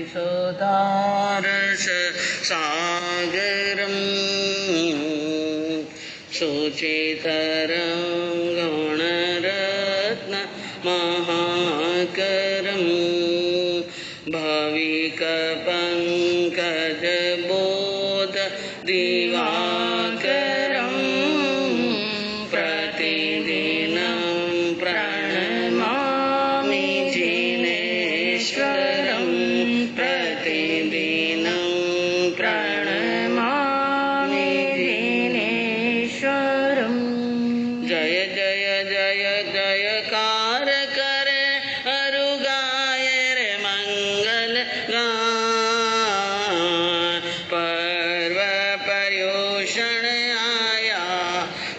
सुधारस सागरम् शुचितरं गुणरत्न महाकरम् भविकपङ्कजबोध दिवाकरम् प्रतिदिनं प्रणमामि जिनेश्वरं प्रतिदिनं प्रणमामि जिनेश्वरं। जय जय जय जयकार करे अरु गाय रे मंगल गान पर्व पर्यूषण आया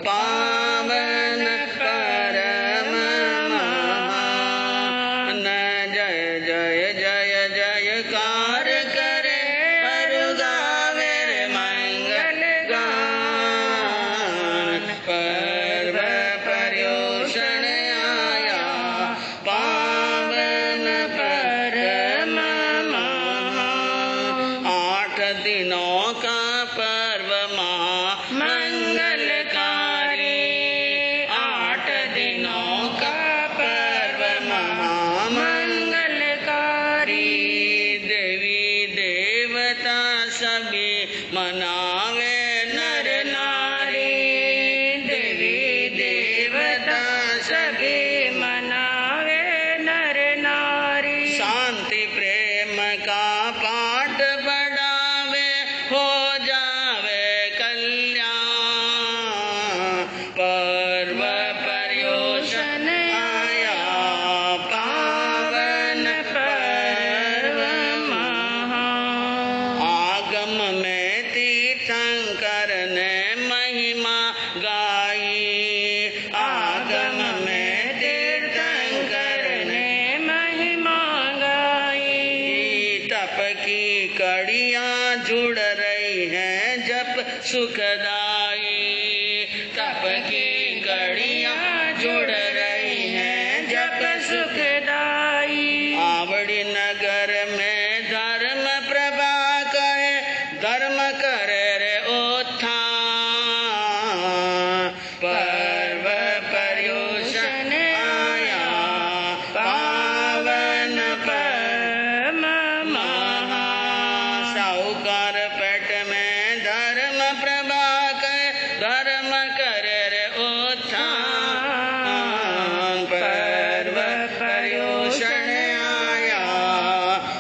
पावन परम महान। जय जय जय जयकार करे अरु गावे रे मंगल गान पर्व पर्यूषण आया पावन परम महान। 8 दिनों का पर्व महामंगलकारी 8 दिनों का पर्व महामंगलकारी देवी देवता सभी मनावे नर नारी देवी देवता सभी मनावे नर नारी। शांति प्रेम का पाठ बढ़ावे हो जावे कल्याण पर्व पर्यूषण आया पावन पर्व महान। आगम में तीर्थंकर ने महिमा गाई आगम में तीर्थंकर ने महिमा गाई। तप की कड़ियाँ जुड़ रही हैं जप सुखदाई तप की कड़ियाँ जुड़ रही हैं जप सुखदाई। आवड़ी नगर में धर्म प्रभा कहे धर्म करे रे उत्थान पर्व पर्यूषण आया पावन परम महान। साहूकार पेट में धर्म प्रभा कहे धर्म करे रे उत्थान पर्व पर्यूषण आया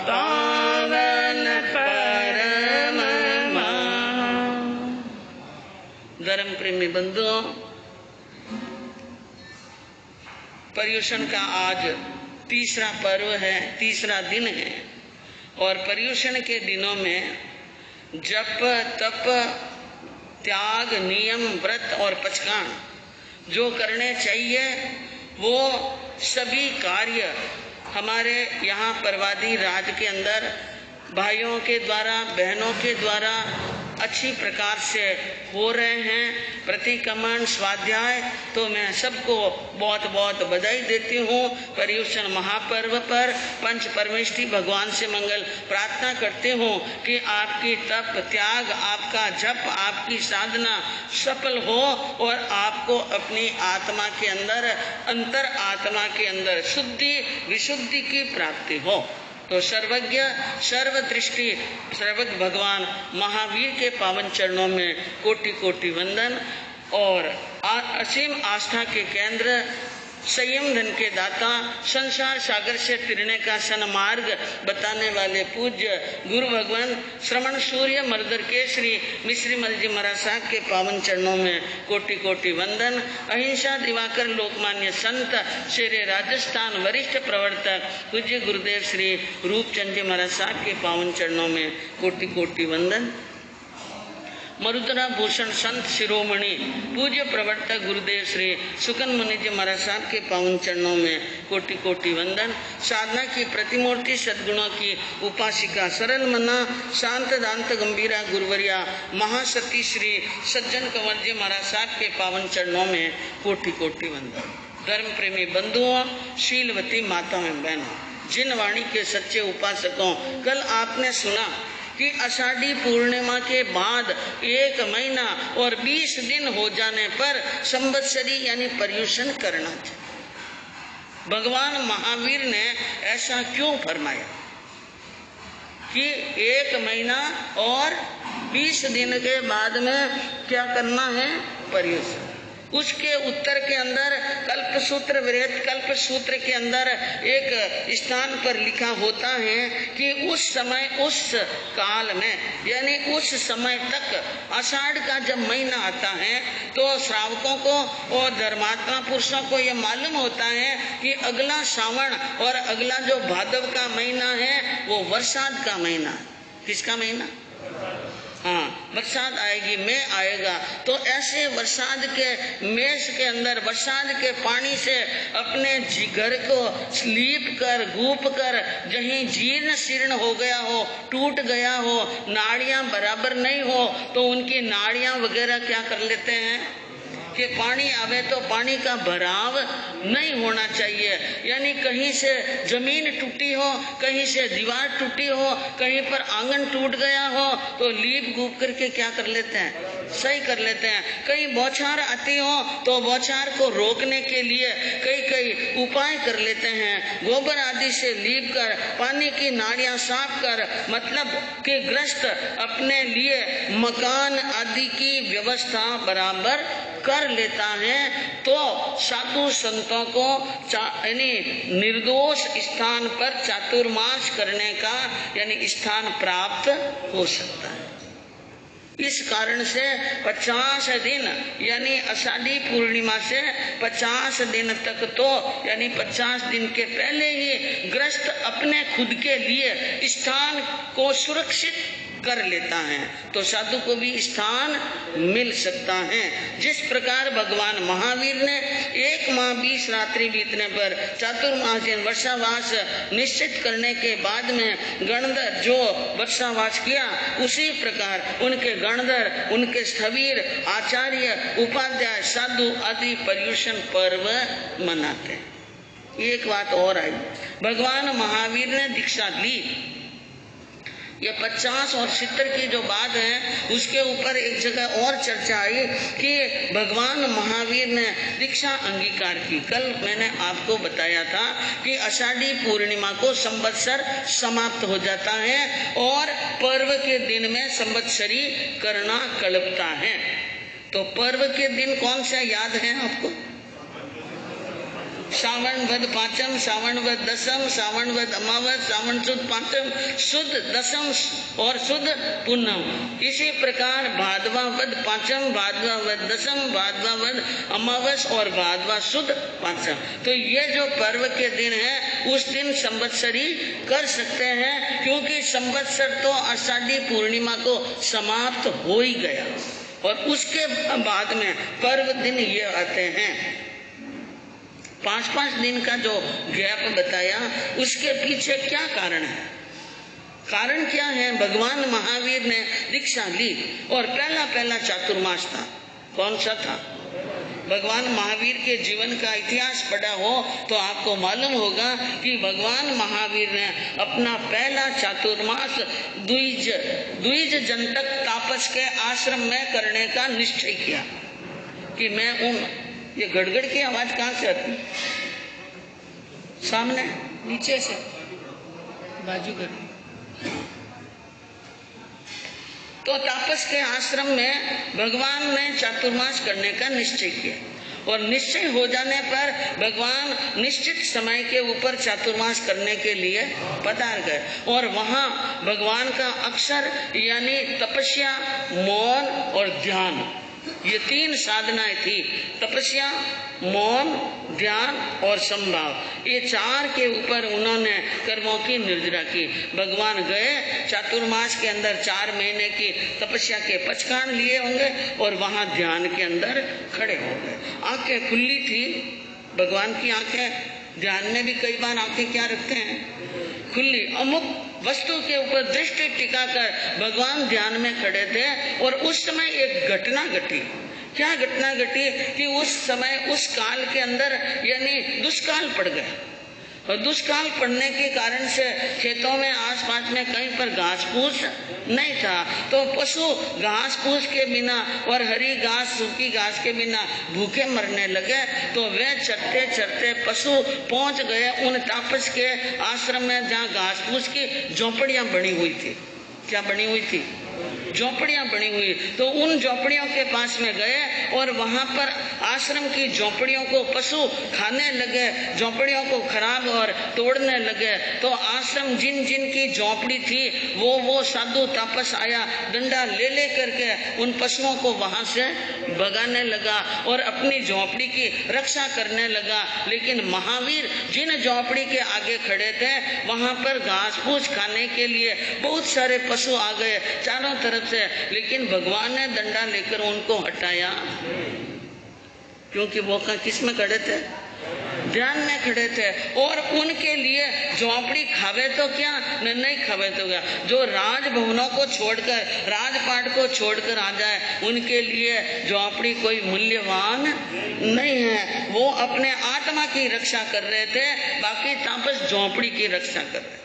पावन परम महान। धर्म प्रेमी बंधुओं, पर्यूषण का आज तीसरा पर्व है, तीसरा दिन है और पर्यूषण के दिनों में जप तप त्याग नियम व्रत और पचकान जो करने चाहिए वो सभी कार्य हमारे यहाँ परवादी राज के अंदर भाइयों के द्वारा बहनों के द्वारा अच्छी प्रकार से हो रहे हैं। प्रतिक्रमण स्वाध्याय तो मैं सबको बहुत बहुत बधाई देती हूँ। पर्यूषण महापर्व पर पंच परमेष्ठी भगवान से मंगल प्रार्थना करती हूँ कि आपकी तप त्याग आपका जप आपकी साधना सफल हो और आपको अपनी आत्मा के अंदर अंतर आत्मा के अंदर शुद्धि विशुद्धि की प्राप्ति हो। तो सर्वज्ञ सर्वदृष्टि सर्वज्ञ भगवान महावीर के पावन चरणों में कोटि कोटि वंदन और असीम आस्था के केंद्र संयम धन के दाता संसार सागर से तिरने का सन्मार्ग बताने वाले पूज्य गुरु भगवान श्रवण सूर्य मर्दर के श्री मिश्रीमल जी महाराज साहब के पावन चरणों में कोटि कोटि वंदन। अहिंसा दिवाकर लोकमान्य संत शेरे राजस्थान वरिष्ठ प्रवर्तक पूज्य गुरुदेव श्री रूपचंद जी महाराज साहब के पावन चरणों में कोटि कोटि वंदन। मरुद्रा भूषण संत शिरोमणि पूज्य प्रवर्तक गुरुदेव श्री सुकन मुनि जी महाराज साहब के पावन चरणों में कोटि कोटि वंदन। साधना की प्रतिमूर्ति सद्गुणों की उपासिका सरल मना शांत दांत गंभीरा गुरुवरिया महासती श्री सज्जन कंवर जी महाराज साहब के पावन चरणों में कोटि कोटि वंदन। धर्म प्रेमी बंधुओं, शीलवती माताओं बहनों, जिन वाणी के सच्चे उपासकों, कल आपने सुना कि आषाढ़ी पूर्णिमा के बाद 1 महीना और 20 दिन हो जाने पर संवत्सरी यानी पर्युषण करना चाहिए। भगवान महावीर ने ऐसा क्यों फरमाया कि 1 महीना और 20 दिन के बाद में क्या करना है? पर्युषण। उसके उत्तर के अंदर कल्पसूत्र वृहत कल्पसूत्र के अंदर एक स्थान पर लिखा होता है कि उस समय उस काल में यानी उस समय तक आषाढ़ का जब महीना आता है तो श्रावकों को और धर्मात्मा पुरुषों को ये मालूम होता है कि अगला श्रावण और अगला जो भादव का महीना है वो बरसात का महीना। किसका महीना? हाँ, बरसात आएगी, मई आएगा। तो ऐसे बरसात के मेष के अंदर बरसात के पानी से अपने घर को लीप कर गूप कर जहीं जीर्ण शीर्ण हो गया हो, टूट गया हो, नाड़ियां बराबर नहीं हो तो उनकी नाड़ियां वगैरह क्या कर लेते हैं कि पानी आवे तो पानी का भराव नहीं होना चाहिए। यानी कहीं से जमीन टूटी हो, कहीं से दीवार टूटी हो, कहीं पर आंगन टूट गया हो तो लीप गूप करके क्या कर लेते हैं? सही कर लेते हैं। कहीं बौछार आती हो तो बौछार को रोकने के लिए कई उपाय कर लेते हैं। गोबर आदि से लीप कर पानी की नालियां साफ कर, मतलब कि ग्रस्त अपने लिए मकान आदि की व्यवस्था बराबर कर लेता है तो साधु संतों को यानी निर्दोष स्थान पर चातुर्मास करने का यानी स्थान प्राप्त हो सकता है। इस कारण से 50 दिन यानी आषाढ़ी पूर्णिमा से 50 दिन तक तो यानी 50 दिन के पहले ही ग्रस्त अपने खुद के लिए स्थान को सुरक्षित कर लेता है तो साधु को भी स्थान मिल सकता है। जिस प्रकार भगवान महावीर ने 1 माह 20 रात्रि बीतने पर चातुर्मास वर्षावास निश्चित करने के बाद में गणधर जो वर्षावास किया, उसी प्रकार उनके गणधर, उनके स्थवीर, आचार्य, उपाध्याय, साधु आदि पर्युषण पर्व मनाते हैं। एक बात और आई, भगवान महावीर ने दीक्षा ली। ये 50 और 70 की जो बात है उसके ऊपर एक जगह और चर्चा आई कि भगवान महावीर ने दीक्षा अंगीकार की। कल मैंने आपको बताया था कि आषाढ़ी पूर्णिमा को संवत्सर समाप्त हो जाता है और पर्व के दिन में संवत्सरी करना कल्पता है। तो पर्व के दिन कौन सा याद है आपको? श्रावण वद पांचम, श्रावण वद दसम, श्रावण वद अमावस, श्रावण सुद पांचम, सुद दसम और सुद पूनम। इसी प्रकार भादवा वद पांचम, भादवा वद दसम, भादवा वद अमावस और भादवा सुद पांचम। तो ये जो पर्व के दिन है उस दिन संवत्सरी कर सकते हैं क्योंकि संवत्सर तो आषाढ़ी पूर्णिमा को समाप्त हो ही गया और उसके बाद में पर्व दिन ये आते हैं। 5-5 दिन का जो गैप बताया उसके पीछे क्या कारण है? कारण क्या है? भगवान महावीर ने दीक्षा ली और पहला चातुर्मास था। कौन सा था? भगवान महावीर के जीवन का इतिहास पढ़ा हो तो आपको मालूम होगा कि भगवान महावीर ने अपना पहला चातुर्मास द्विज जनतक तापस के आश्रम में करने का निश्चय किया कि मैं ये गड़गड़ की आवाज कहाँ से आती? सामने नीचे से बाजूगर। तो तापस के आश्रम में भगवान ने चातुर्मास करने का निश्चय किया और निश्चय हो जाने पर भगवान निश्चित समय के ऊपर चातुर्मास करने के लिए पधार गए और वहां भगवान का अक्षर यानी तपस्या, मौन और ध्यान, ये 3 साधनाएं थी। तपस्या, मौन, ध्यान और संभाव, ये 4 के ऊपर उन्होंने कर्मों की निर्जरा की। भगवान गए चातुर्मास के अंदर 4 महीने की तपस्या के पचकान लिए होंगे और वहां ध्यान के अंदर खड़े हो गए। आंखें खुली थी भगवान की आंखें, ध्यान में भी कई बार आंखें क्या रखते हैं? खुली। अमुक वस्तु के ऊपर दृष्टि टिकाकर भगवान ध्यान में खड़े थे और उस समय एक घटना घटी। क्या घटना घटी कि उस समय उस काल के अंदर यानी दुष्काल पड़ गया और दुष्काल पड़ने के कारण से खेतों में आसपास में कहीं पर घास फूस नहीं था, तो पशु घास फूस के बिना और हरी घास सूखी घास के बिना भूखे मरने लगे। तो वे चरते चरते पशु पहुंच गए उन तापस के आश्रम में जहाँ घास फूस की झोपड़ियां बनी हुई थी। क्या बनी हुई थी? झोपड़ियां बनी हुई। तो उन झोपड़ियों के पास में गए और वहां पर आश्रम की झोपड़ियों को पशु खाने लगे, झोपड़ियों को खराब और तोड़ने लगे। तो आश्रम जिन जिन की झोपड़ी थी वो साधु तापस आया, डंडा ले करके उन पशुओं को वहां से भगाने लगा और अपनी झोपड़ी की रक्षा करने लगा। लेकिन महावीर जिन झोपड़ी के आगे खड़े थे वहां पर घास फूस खाने के लिए बहुत सारे पशु आ गए चारों तरफ से, लेकिन भगवान ने डंडा लेकर उनको हटाया, क्योंकि वो किस में खड़े थे? ध्यान में खड़े थे। और उनके लिए झोपड़ी खावे तो क्या, नहीं खावे तो क्या, जो राजभवनों को छोड़कर राजपाट को छोड़कर आ जाए उनके लिए झोपड़ी कोई मूल्यवान नहीं है। वो अपने आत्मा की रक्षा कर रहे थे, बाकी तापस झोपड़ी की रक्षा कर रहे।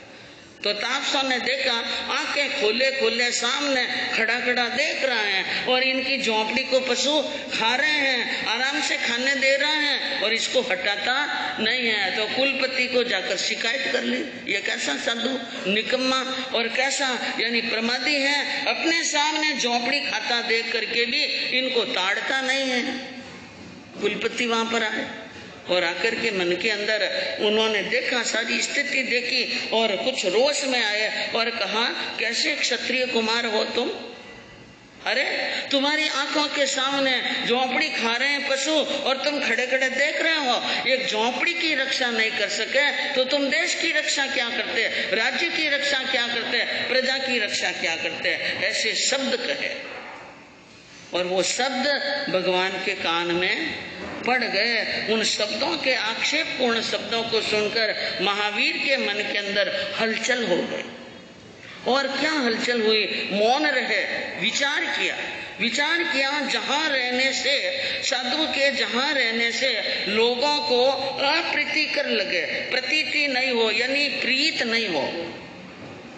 तो तापसों ने देखा, आंखें खोले खोले सामने खड़ा खड़ा देख रहा है और इनकी झोपड़ी को पशु खा रहे हैं, आराम से खाने दे रहे हैं और इसको हटाता नहीं है। तो कुलपति को जाकर शिकायत कर ली, ये कैसा साधु निकम्मा और कैसा यानी प्रमादी है, अपने सामने झोपड़ी खाता देख करके भी इनको ताड़ता नहीं है। कुलपति वहां पर आए और आकर के मन के अंदर उन्होंने देखा, सारी स्थिति देखी और कुछ रोष में आए और कहा, कैसे क्षत्रिय कुमार हो तुम? अरे तुम्हारी आंखों के सामने झोपड़ी खा रहे हैं पशु और तुम खड़े खड़े देख रहे हो। एक झोपड़ी की रक्षा नहीं कर सके तो तुम देश की रक्षा क्या करते, राज्य की रक्षा क्या करते, प्रजा की रक्षा क्या करते? ऐसे शब्द कहे और वो शब्द भगवान के कान में पड़ गए। उन शब्दों के आक्षेपपूर्ण शब्दों को सुनकर महावीर के मन के अंदर हलचल हो गई। और क्या हलचल हुई? मौन रहे, विचार किया। जहां रहने से साधु के जहां रहने से लोगों को अप्रीतिकर लगे, प्रतीति नहीं हो यानी प्रीत नहीं हो,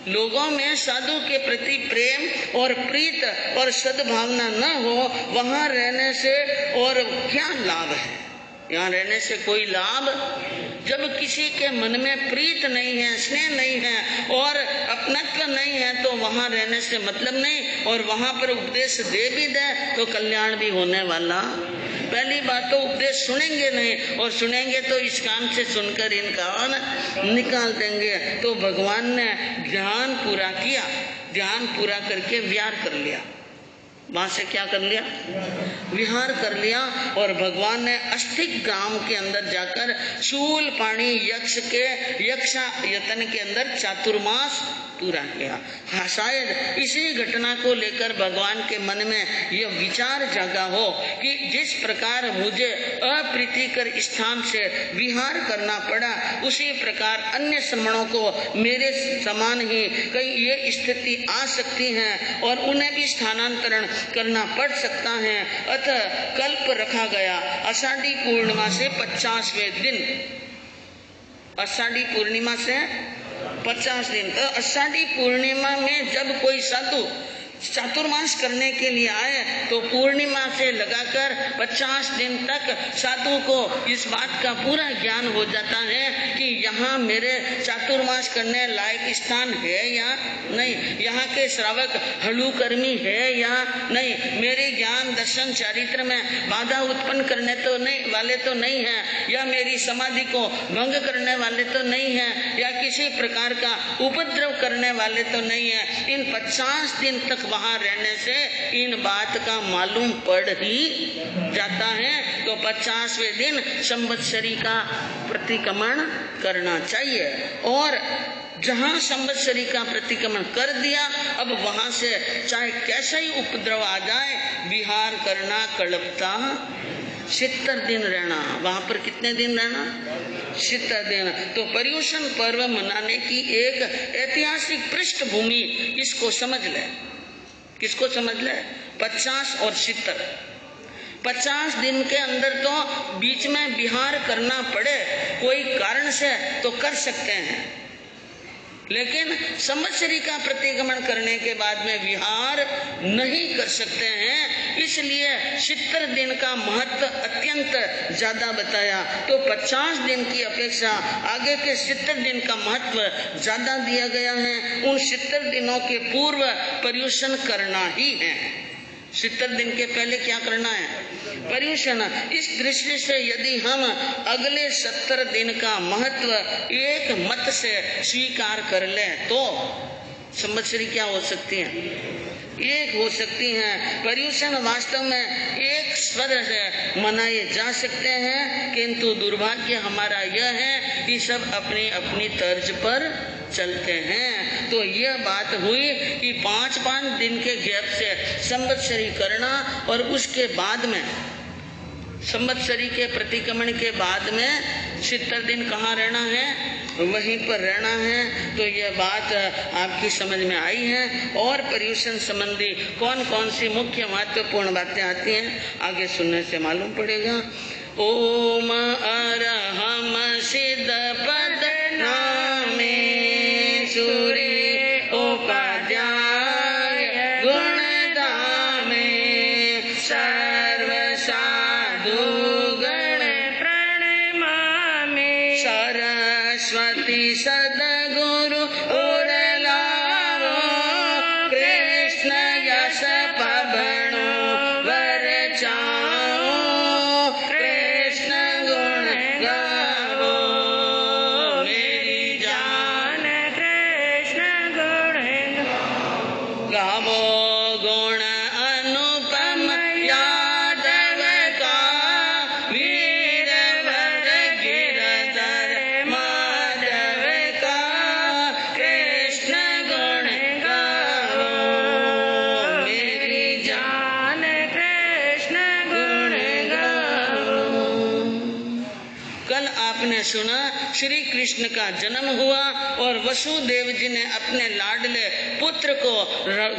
लोगों में साधु के प्रति प्रेम और प्रीत और सद्भावना न हो, वहां रहने से और क्या लाभ है? यहाँ रहने से कोई लाभ? जब किसी के मन में प्रीत नहीं है, स्नेह नहीं है और अपनत्व नहीं है तो वहां रहने से मतलब नहीं। और वहां पर उपदेश दे भी दे तो कल्याण भी होने वाला। पहली बात तो उपदेश सुनेंगे नहीं, और सुनेंगे तो इस काम से सुनकर इनका निकाल देंगे। तो भगवान ने ध्यान पूरा किया, ध्यान पूरा करके विहार कर लिया। वहां से क्या कर लिया? विहार कर लिया। और भगवान ने अस्थिक ग्राम के अंदर जाकर शूल पाणी यक्ष के यक्षा यतन के अंदर चातुर्मास पूरा किया। हाँ, शायद इसी घटना को लेकर भगवान के मन में यह विचार जागा हो कि जिस प्रकार मुझे अप्रीतिकर स्थान से विहार करना पड़ा, उसी प्रकार अन्य श्रमणों को मेरे समान ही कई ये स्थिति आ सकती है और उन्हें भी स्थानांतरण करना पड़ सकता है। अतः कल्प रखा गया आषाढ़ी पूर्णिमा से 50वें दिन, आषाढ़ी पूर्णिमा से 50 दिन। तो आषाढ़ी पूर्णिमा में जब कोई साधु चातुर्मास करने के लिए आए तो पूर्णिमा से लगाकर 50 दिन तक साधु को इस बात का पूरा ज्ञान हो जाता है कि यहाँ मेरे चातुर्मास करने लायक स्थान है या नहीं, यहाँ के श्रावक हलुकर्मी है या नहीं, मेरे ज्ञान दर्शन चारित्र में बाधा उत्पन्न करने तो नहीं वाले तो नहीं है, या मेरी समाधि को भंग करने वाले तो नहीं है, या किसी प्रकार का उपद्रव करने वाले तो नहीं है। इन 50 दिन तक वहां रहने से इन बात का मालूम पड़ ही जाता है। तो 50वें दिन संवत्सरी का प्रतिक्रमण करना चाहिए। और जहां संवत्सरी का प्रतिक्रमण कर दिया, अब वहां से चाहे कैसा ही उपद्रव आ जाए, विहार करना कल्पता 70 दिन रहना। वहां पर कितने दिन रहना? 70 दिन। तो पर्युषण पर्व मनाने की एक ऐतिहासिक पृष्ठभूमि इसको समझ ले। किसको समझ ले? 50 और 70। 50 दिन के अंदर तो बीच में विहार करना पड़े कोई कारण से तो कर सकते हैं, लेकिन संवत्सरी का प्रतिगमन करने के बाद में विहार नहीं कर सकते हैं। इसलिए 70 दिन का महत्व अत्यंत ज्यादा बताया। तो 50 दिन की अपेक्षा आगे के 70 दिन का महत्व ज्यादा दिया गया है। उन 70 दिनों के पूर्व पर्युषण करना ही है। 70 दिन के पहले क्या करना है? पर्युषण। इस दृष्टि से यदि हम अगले 70 दिन का महत्व एक मत से स्वीकार कर लें तो संवत्सरी क्या हो सकती है? एक हो सकती हैं। पर्युषण वास्तव में एक स्वर से मनाए जा सकते हैं, किंतु दुर्भाग्य हमारा यह है कि सब अपनी अपनी तर्ज पर चलते हैं। तो यह बात हुई कि 5-5 दिन के गैप से संवत्सरी करना और उसके बाद में संवत्सरी के प्रतिक्रमण के बाद में 70 दिन कहाँ रहना है? वहीं पर रहना है। तो यह बात आपकी समझ में आई है। और पर्युषण संबंधी कौन कौन सी मुख्य महत्वपूर्ण बातें आती हैं आगे सुनने से मालूम पड़ेगा। ओम अरहम सिद्ध पद नामे सूर्य उपाध्याय गुण धामे सर्व साधु गण प्रणमामि सरस्वती सद्गुरु उरलाओ कृष्ण यश पवनो वर चाओ कृष्ण गुण गावो मेरी जान कृष्ण गुण गावो गुण अनुपम यादव का वीर वर गिरधर माधव का कृष्ण गुण गावो मेरी जान कृष्ण गुण गावो। कल आपने सुना श्री कृष्ण का जन्म हुआ और वसुदेव जी ने अपने लाडले पुत्र को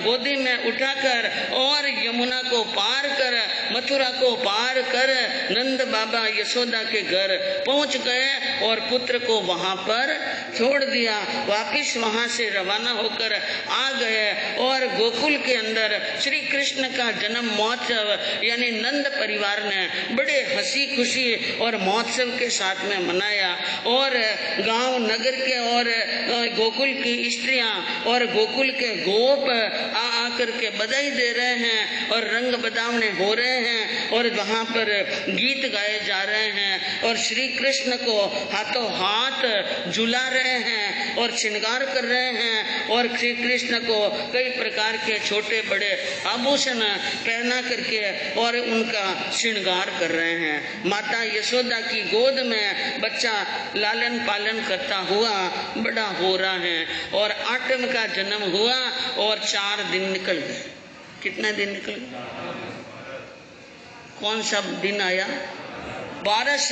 गोदी में उठाकर और यमुना को पार कर मथुरा को पार कर नंद बाबा यशोदा के घर पहुंच गए और पुत्र को वहां पर छोड़ दिया। वापिस वहां से रवाना होकर आ गए और गोकुल के अंदर श्री कृष्ण का जन्म महोत्सव यानी नंद परिवार ने बड़े हंसी खुशी और महोत्सव के साथ में मनाया। और गांव नगर के और गोकुल की स्त्रियां और गोकुल के गोप आ आकर के बधाई दे रहे हैं और रंग बदावने हो रहे हैं और वहां पर गीत गाए जा रहे हैं और श्री कृष्ण को हाथों हाथ झुला रहे हैं और श्रृंगार कर रहे हैं और श्री कृष्ण को कई प्रकार के छोटे बड़े आभूषण पहना करके और उनका श्रृंगार कर रहे हैं। माता यशोदा की गोद में बच्चा लालन पालन करता हुआ बड़ा हो रहा है और आठम का जन्म हुआ और 4 दिन निकल गए। कितना दिन निकल गए? कौन सा दिन आया? बारिश।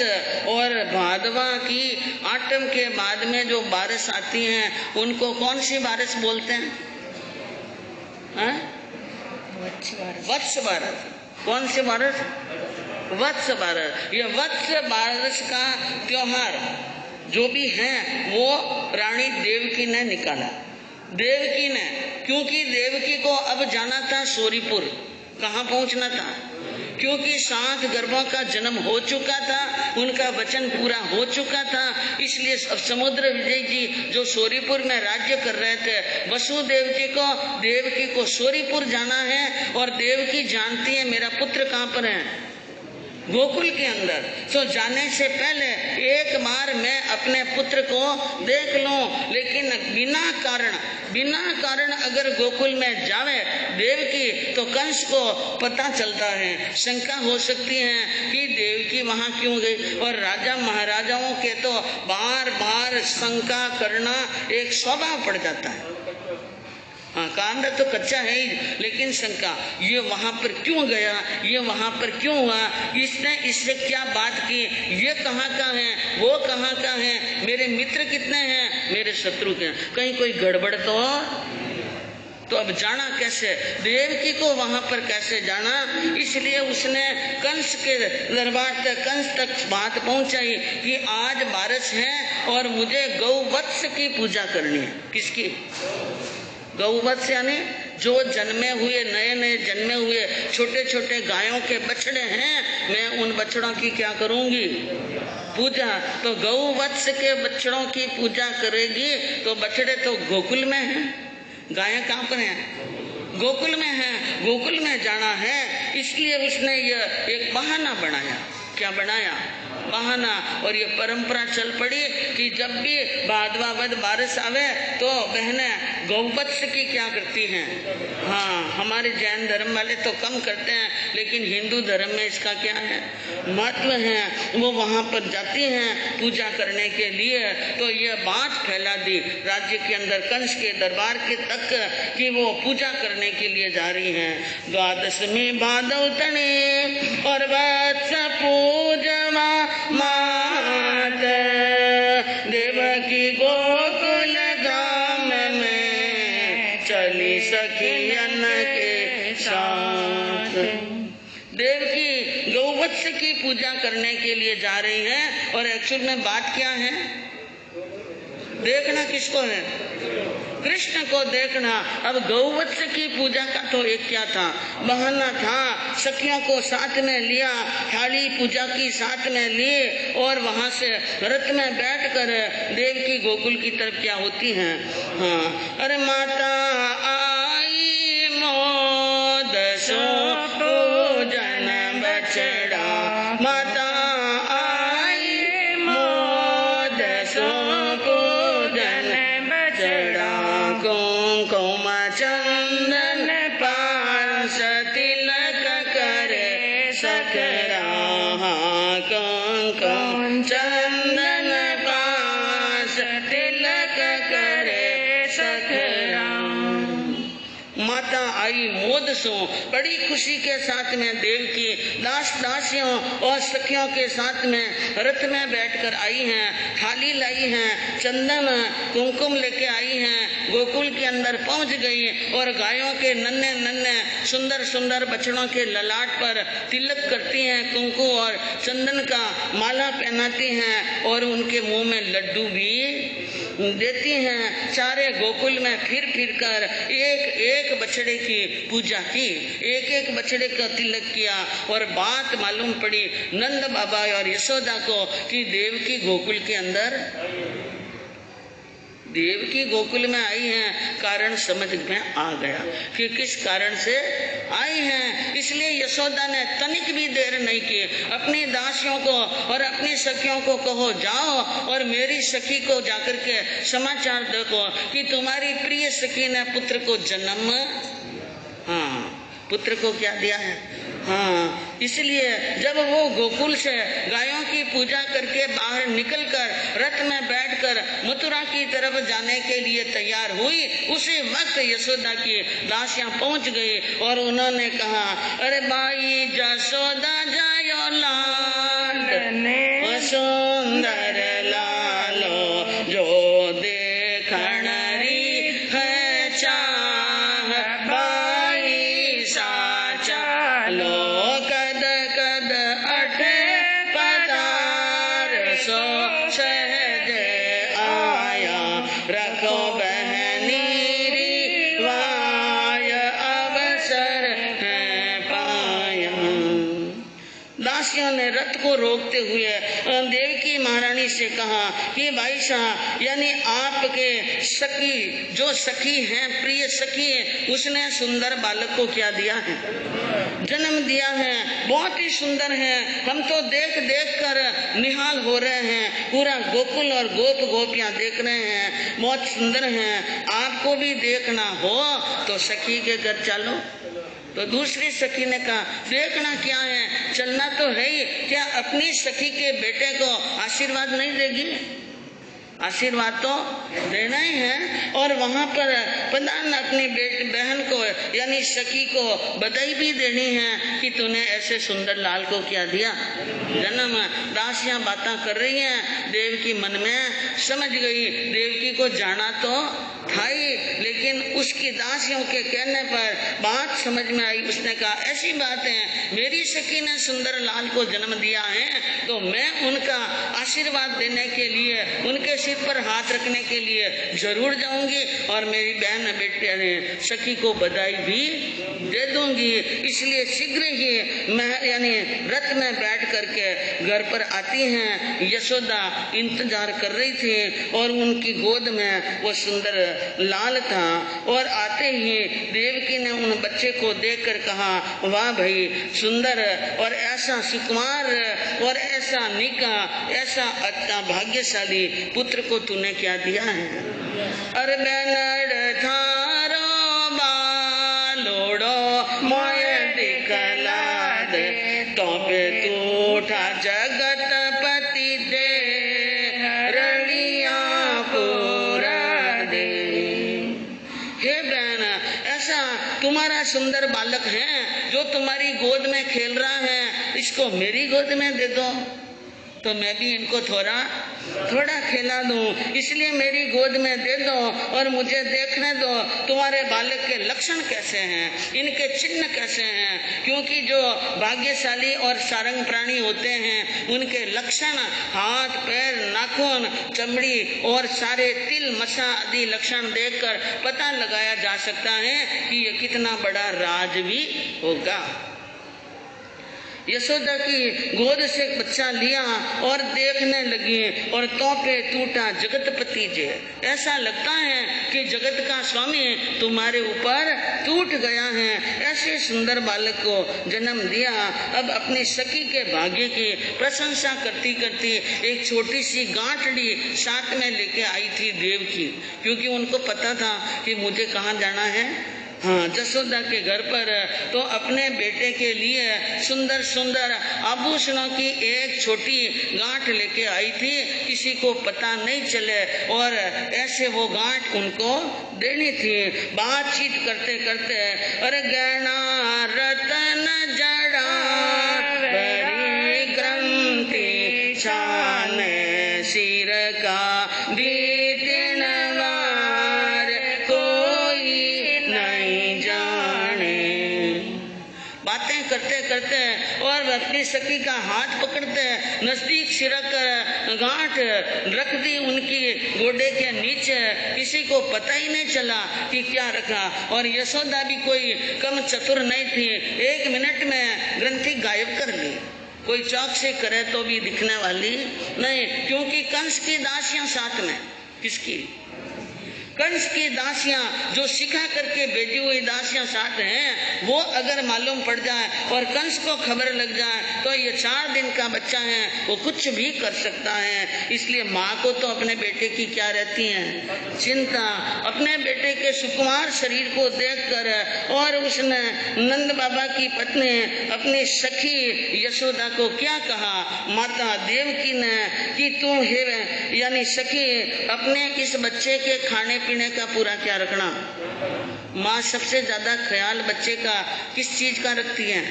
और भादवा की आठम के बाद में जो बारिश आती है उनको कौन सी बारिश बोलते हैं? वत्स बारिश। कौन सी बारिश? वत्स बारिश। ये वत्स बारिश का त्योहार जो भी है वो रानी देवकी ने निकाला। देवकी ने, क्योंकि देवकी को अब जाना था सोरीपुर। कहाँ पहुंचना था? क्योंकि 7 गर्भों का जन्म हो चुका था, उनका वचन पूरा हो चुका था। इसलिए अब समुद्र विजय जी जो सोरीपुर में राज्य कर रहे थे, वसुदेव जी को देवकी को सोरीपुर जाना है और देवकी जानती है मेरा पुत्र कहाँ पर है? गोकुल के अंदर। तो जाने से पहले एक बार मैं अपने पुत्र को देख लूं। लेकिन बिना कारण अगर गोकुल में जावे देवकी तो कंस को पता चलता है, शंका हो सकती है कि देवकी वहां क्यों गई। और राजा महाराजाओं के तो बार बार शंका करना एक स्वभाव पड़ जाता है। हाँ, काम तो कच्चा है ही, लेकिन शंका ये वहां पर क्यों गया, ये वहां पर क्यों हुआ, इसने इससे क्या बात की, ये कहाँ का है, वो कहाँ का है, मेरे मित्र कितने हैं, मेरे शत्रु के, कहीं कोई गड़बड़ तो तो अब जाना कैसे, देवकी को वहां पर कैसे जाना, इसलिए उसने कंस के दरबार तक, कंस तक बात पहुंचाई कि आज बारिश है और मुझे गौवत्स की पूजा करनी है। किसकी? गौवत्स यानी जो जन्मे हुए, नए नए जन्मे हुए छोटे छोटे गायों के बछड़े हैं, मैं उन बछड़ों की क्या करूंगी? पूजा। तो गौवत्स के बछड़ों की पूजा करेगी, तो बछड़े तो गोकुल में हैं, गायें कहाँ पर हैं? गोकुल में हैं। गोकुल में जाना है, इसलिए उसने यह एक बहाना बनाया। क्या बनाया? बहाना। और ये परंपरा चल पड़ी कि जब भी भादवा वद बारिश आवे तो बहनें गौवत्स की क्या करती हैं? हाँ, हमारे जैन धर्म वाले तो कम करते हैं, लेकिन हिंदू धर्म में इसका क्या है? महत्व है। वो वहां पर जाती हैं पूजा करने के लिए। तो ये बात फैला दी राज्य के अंदर, कंस के दरबार के तक, कि वो पूजा करने के लिए जा रही हैं। द्वादशमी भादव तने और वत्स पूजवा मात, देवकी गोकुल धाम में चली सखियन के साथ। देवकी गौवत्स की पूजा करने के लिए जा रही है। और एक्चुअल में बात क्या है? देखना किसको है? कृष्ण को देखना। अब गौवत्स की पूजा का तो एक क्या था? बहाना था। सखियों को साथ में लिया, थाली पूजा की साथ में लिए, और वहां से रथ में बैठकर देवकी गोकुल की तरफ क्या होती हैं? हाँ, अरे माता आई मोद सो पूजन बछड़ा, माता आई मोद सो पूजन बछड़ा, कुंकुम चंदन पास तिलक करे सकरा, कुंकुम चंदन पास तिलक करे सकरा। माता आई मोद सो, बड़ी खुशी के साथ में देवकी दास दासियों और सखियों के साथ में रथ में बैठकर आई हैं, थाली लाई हैं, चंदन कुमकुम लेके आई हैं, गोकुल के अंदर पहुंच गई और गायों के नन्हे नन्हे सुंदर सुंदर बछड़ों के ललाट पर तिलक करती हैं, कुमकुम और चंदन का माला पहनाती हैं और उनके मुंह में लड्डू भी देती हैं। सारे गोकुल में फिर फिर कर एक एक बछड़े की पूजा की, एक एक बछड़े का तिलक किया। और बात मालूम पड़ी नंद बाबा और यशोदा को कि देवकी गोकुल के अंदर, देवकी गोकुल में आई हैं। कारण समझ में आ गया कि किस कारण से आई हैं। इसलिए यशोदा ने तनिक भी देर नहीं की, अपनी दासियों को और अपनी सखियों को कहो जाओ और मेरी सखी को जाकर के समाचार देखो कि तुम्हारी प्रिय सखी ने पुत्र को जन्म, पुत्र को क्या दिया है। हाँ, इसलिए जब वो गोकुल से गायों की पूजा करके बाहर निकलकर रथ में बैठकर मथुरा की तरफ जाने के लिए तैयार हुई, उसी वक्त यशोदा की दासियां पहुंच गई और उन्होंने कहा, अरे भाई जसोदा जायो लाडने सुंदर लालो, जो देखण री है चाह भाई साचा लो, कद कद अठे पदार सो सहज आया, रखो बहनी रिवाय अवसर है पाया। दासियों ने रथ को रोकते हुए देवकी महारानी से कहा कि भाई साहब, यानी आपके सखी, जो सखी हैं, प्रिय सखी, उसने सुंदर बालक को क्या दिया है? जन्म दिया है। बहुत ही सुंदर है, हम तो देख देख कर निहाल हो रहे हैं, पूरा गोकुल और गोप गोपियां देख रहे हैं, बहुत सुंदर हैं। आपको भी देखना हो तो सखी के घर चलो। तो दूसरी सखी ने कहा, देखना क्या है, चलना तो है ही, क्या अपनी सखी के बेटे को आशीर्वाद नहीं देगी? आशीर्वाद तो देना ही है। और वहां पर प्रधान अपनी बहन को यानी सखी को बधाई भी देनी है कि तूने ऐसे सुंदर लाल को क्या दिया, जन्म। दासियां बातें कर रही हैं, देवकी मन में समझ गई, देवकी को जाना तो था ही, लेकिन लेकिन उसकी दासियों के कहने पर बात समझ में आई। उसने कहा ऐसी बात है, मेरी सखी ने सुंदर लाल को जन्म दिया है तो मैं उनका आशीर्वाद देने के लिए, उनके सिर पर हाथ रखने के लिए जरूर जाऊंगी और मेरी बहन बेटे सखी को बधाई भी दे दूंगी। इसलिए शीघ्र ही मैं यानी रथ में बैठ करके घर पर आती हैं। यशोदा इंतजार कर रही थी और उनकी गोद में वो सुंदर लाल था और आते ही देवकी ने उन बच्चे को देखकर कहा, वाह भाई सुंदर और ऐसा सुकुमार और ऐसा निका, ऐसा अच्छा भाग्यशाली पुत्र को तूने क्या दिया है। अरे बेनड़ थारो बालोड़ो मोय दिखला दे, तो पे तूठा जगत पति दे रड़िया पूरा दे। हे बहन, ऐसा तुम्हारा सुंदर बालक है जो तुम्हारी गोद में खेल रहा है, इसको मेरी गोद में दे दो तो मैं भी इनको थोड़ा खिला दूं, इसलिए मेरी गोद में दे दो और मुझे देखने दो तुम्हारे बालक के लक्षण कैसे हैं, इनके चिन्ह कैसे हैं। क्योंकि जो भाग्यशाली और सारंग प्राणी होते हैं उनके लक्षण हाथ पैर नाखून चमड़ी और सारे तिल मसा आदि लक्षण देखकर पता लगाया जा सकता है कि ये कितना बड़ा राजवी होगा। यशोदा की गोद से बच्चा लिया और देखने लगी और तो पे टूटा जगतपति जे, ऐसा लगता है कि जगत का स्वामी तुम्हारे ऊपर टूट गया है। ऐसे सुंदर बालक को जन्म दिया। अब अपनी सखी के भाग्य की प्रशंसा करती करती एक छोटी सी गांठड़ी साथ में लेके आई थी देवकी, क्योंकि उनको पता था कि मुझे कहाँ जाना है, हाँ जसोदा के घर पर। तो अपने बेटे के लिए सुंदर सुंदर आभूषणों की एक छोटी गांठ लेके आई थी, किसी को पता नहीं चले और ऐसे वो गांठ उनको देनी थी। बातचीत करते करते अरे गहना रतन जड़ा बड़ी ग्रंथि छाने सिर का करते करते और अपनी सखी का हाथ पकड़ते नजदीक सिरक गांठ रख दी उनकी गोडे के नीचे। किसी को पता ही नहीं चला कि क्या रखा। और यशोदा भी कोई कम चतुर नहीं थी, 1 मिनट में ग्रंथि गायब कर ली। कोई चौक से करे तो भी दिखने वाली नहीं, क्योंकि कंस की दासियां साथ में। किसकी? कंस की दासियां, जो सिखा करके भेजी हुई दासियां साथ हैं। वो अगर मालूम पड़ जाए और कंस को खबर लग जाए तो ये 4 दिन का बच्चा है, वो कुछ भी कर सकता है। इसलिए माँ को तो अपने बेटे की क्या रहती है चिंता। अपने बेटे के सुकुमार शरीर को देखकर और उसने नंद बाबा की पत्नी अपनी सखी यशोदा को क्या कहा, माता देवकी ने, कि तुम हे यानी सखी अपने इस बच्चे के खाने पीने का पूरा क्या रखना। माँ सबसे ज्यादा ख्याल बच्चे का किस चीज का रखती है?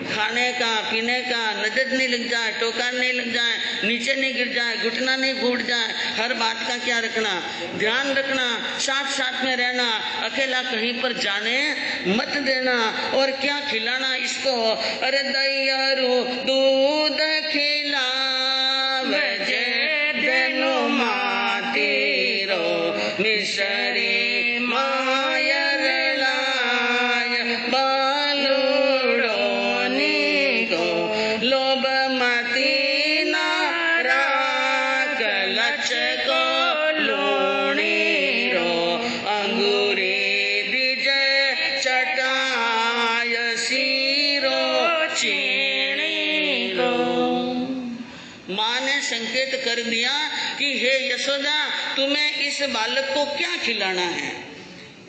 खाने का, पीने का, नजर नहीं लग जाए, टोका नहीं लग जाए, नीचे नहीं गिर जाए, घुटना नहीं फूट जाए, हर बात का क्या रखना, ध्यान रखना। साथ साथ में रहना, अकेला कहीं पर जाने मत देना। और क्या खिलाना इसको? अरे दयारू दूध खिला बजे देनो मातीरो मिसरी मायर लाय बालुड़ो निको लोभ मती ना राख लचको लूणी रो अंगूरी दिजे चटाय सीरो चीणी रो। माँ ने संकेत कर दिया कि हे यशोदा, तुम्हें इस बालक को क्या खिलाना है?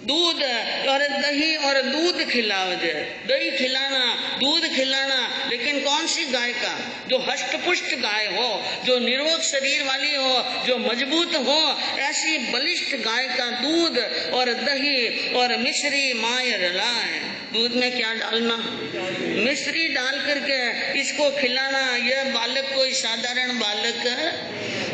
दूध और दही और दूध खिलाओ। दही खिलाना, दूध खिलाना, लेकिन कौन सी गाय का? जो हष्टपुष्ट गाय हो, जो निरोग शरीर वाली हो, जो मजबूत हो, ऐसी बलिष्ठ गाय का दूध और दही और मिश्री माय रलाए। दूध में क्या डालना? मिश्री डाल करके इसको खिलाना। यह बालक कोई साधारण बालक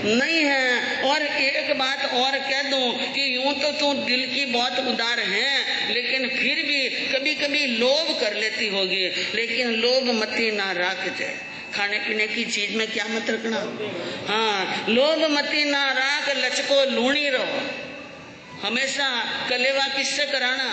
नहीं है। और एक बात और कह दूं कि यूं तो तू दिल की बहुत उदार है, लेकिन फिर भी कभी कभी लोभ कर लेती होगी, लेकिन लोभ मती ना राख जाए। खाने पीने की चीज में क्या मत रखना। हाँ, लोभ मती ना राख, लचको लूणी रहो। हमेशा कलेवा किससे कराना?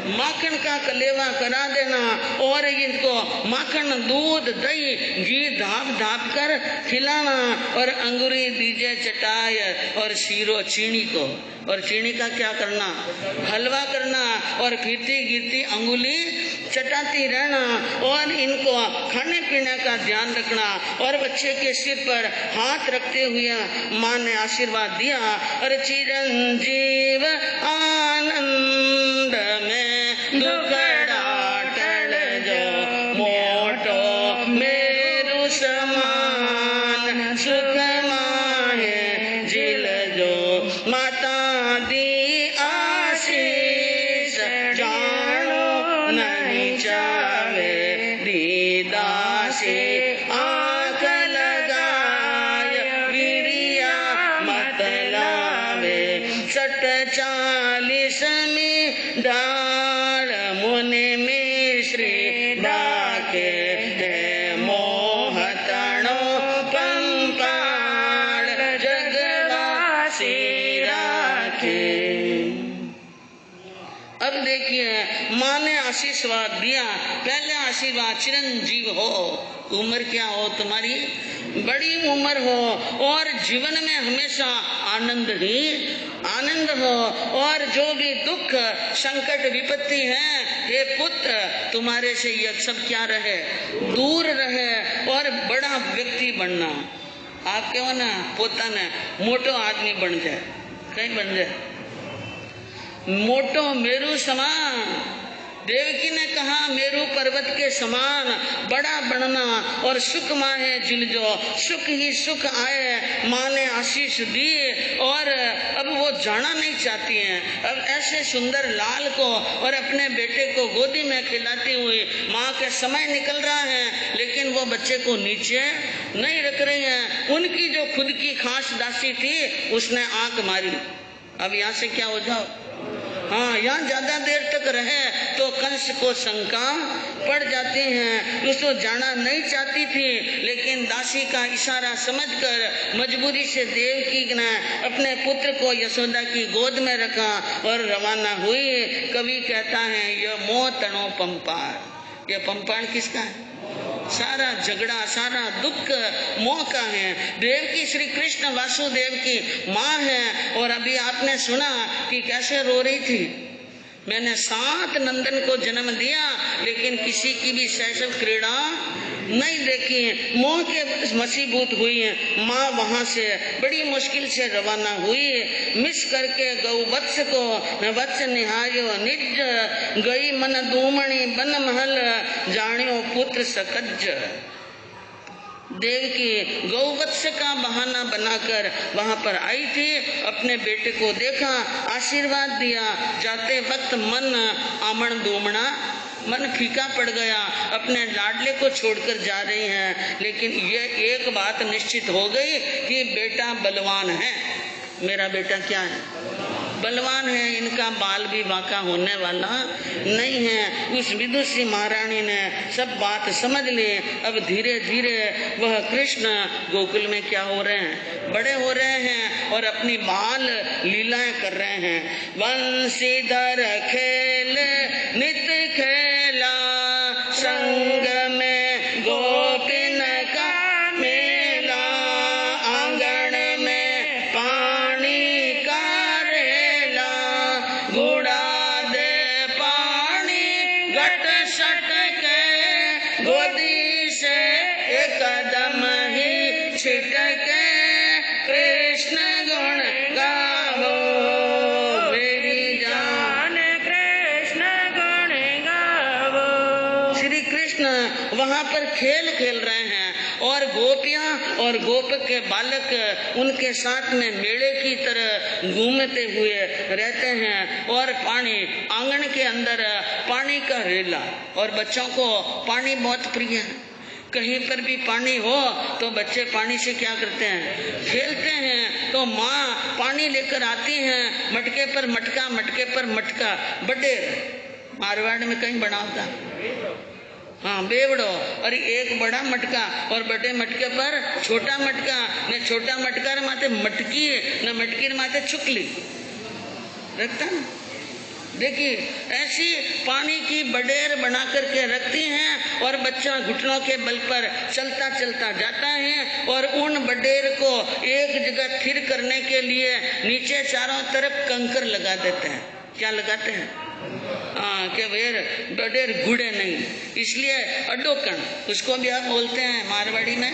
माखन का कलेवा करा देना, और इनको माखन, दूध, दही, घी धाप धाप कर खिलाना, और अंगूरी दीजिए चटाई, और शीरो चीनी को, और चीनी का क्या करना? हलवा करना, और फिरती गिरती अंगुली चटाती रहना, और इनको खाने पीने का ध्यान रखना। और बच्चे के सिर पर हाथ रखते हुए माँ ने आशीर्वाद दिया, और चिरंजीव आनंद में दुखड़ा टल जो, मोटो मेरु समान सुख माहे जिल जो, माता दी आशीष जानो नहीं चावे, दीदासी आंख लगाय वीरिया मत लावे, सट 40 में डाल मुनि मिश्री डाके, है मोहतणो पंपाल जगवासी राखे। अब देखिए, माँ ने आशीर्वाद दिया। पहले आशीर्वाद चिरंजीव हो, उम्र क्या हो तुम्हारी? बड़ी उम्र हो, और जीवन में हमेशा आनंद ही आनंद हो, और जो भी दुख संकट विपत्ति है, हे पुत्र तुम्हारे से यह सब क्या रहे, दूर रहे, और बड़ा व्यक्ति बनना। आप क्यों ना पोता ने मोटो आदमी बन जाए, कहीं बन जाए, मोटो मेरु समान। देवकी ने कहा मेरु पर्वत के समान बड़ा बनना, और सुख माहे जिल जो, सुख ही सुख आए। माँ ने आशीष दी, और अब वो जाना नहीं चाहती हैं। अब ऐसे सुंदर लाल को और अपने बेटे को गोदी में खिलाती हुई माँ के समय निकल रहा है, लेकिन वो बच्चे को नीचे नहीं रख रही हैं। उनकी जो खुद की खास दासी थी, उसने आंख मारी, अब यहाँ से क्या हो जाओ। हाँ, यहाँ ज्यादा देर तक रहे तो कंस को शंका पड़ जाती है। उसको जाना नहीं चाहती थी, लेकिन दासी का इशारा समझकर मजबूरी से देवकी ने अपने पुत्र को यशोदा की गोद में रखा और रवाना हुई। कवि कहता है यह मोह तणो पंपार। यह पंपार किसका है? सारा झगड़ा, सारा दुख मोह का है। देवकी श्री कृष्ण वासुदेव की माँ है, और अभी आपने सुना कि कैसे रो रही थी। मैंने 7 नंदन को जन्म दिया, लेकिन किसी की भी शैशव क्रीड़ा नहीं देखी। मोह के वशीभूत हुई है। माँ वहां से बड़ी मुश्किल से रवाना हुई। मिस करके गौ वत्स को वत्स निहायो निज, गई मन दूमणी बन महल, जानियो पुत्र सकज। देवकी गौवत्स का बहाना बनाकर वहां पर आई थी। अपने बेटे को देखा, आशीर्वाद दिया। जाते वक्त मन आमण दूमड़ा, मन फीका पड़ गया। अपने लाडले को छोड़कर जा रही हैं, लेकिन ये एक बात निश्चित हो गई कि बेटा बलवान है। मेरा बेटा क्या है? बलवान है। इनका बाल भी बांका होने वाला नहीं है। उस विदुषी महारानी ने सब बात समझ ली। अब धीरे धीरे वह कृष्ण गोकुल में क्या हो रहे हैं? बड़े हो रहे हैं और अपनी बाल लीलाएं कर रहे हैं। वंशीधर खेल नित खेला, संग में गोपिन का मेला, आंगन में पानी का रेला, गुड़ा दे पानी घट सट के, गोदी से एक कदम ही छिटके, कृष्ण गुण गावो मेरी जान, कृष्ण गुण गावो। श्री कृष्ण वहां पर खेल खेल रहे हैं और गोपियां और गोप के बालक उनके साथ में मेले की तरह घूमते हुए रहते हैं। और पानी, आंगन के अंदर पानी का रेला, और बच्चों को पानी बहुत प्रिय है। कहीं पर भी पानी हो तो बच्चे पानी से क्या करते हैं, खेलते हैं। तो माँ पानी लेकर आती हैं, मटके पर मटका, मटके पर मटका, बडेर मारवाड़ में कहीं बना होता, हाँ बेवड़ो, और एक बड़ा मटका और बड़े मटके पर छोटा मटका, न छोटा मटका माथे मटकी न मटकी माथे चुकली रखता ना। देखिए ऐसी पानी की बडेर बना करके रखती हैं और बच्चा घुटनों के बल पर चलता चलता जाता है और उन बडेर को एक जगह स्थिर करने के लिए नीचे चारों तरफ कंकर लगा देते हैं। क्या लगाते हैं? कि वेर बडेर गुड़े नहीं, इसलिए अडोकन, उसको भी आप बोलते हैं मारवाड़ी में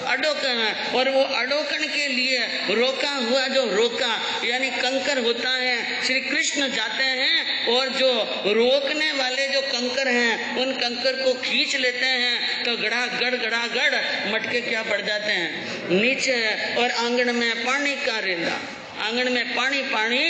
अडोकन। और वो अडोकन के लिए रोका हुआ जो रोका यानी कंकर होता है, श्री कृष्ण जाते हैं और जो रोकने वाले जो कंकर हैं उन कंकर को खींच लेते हैं तो गड़ा गड़ मटके क्या पड़ जाते हैं नीचे, और आंगन में पानी का रेंदा, आंगन में पानी पानी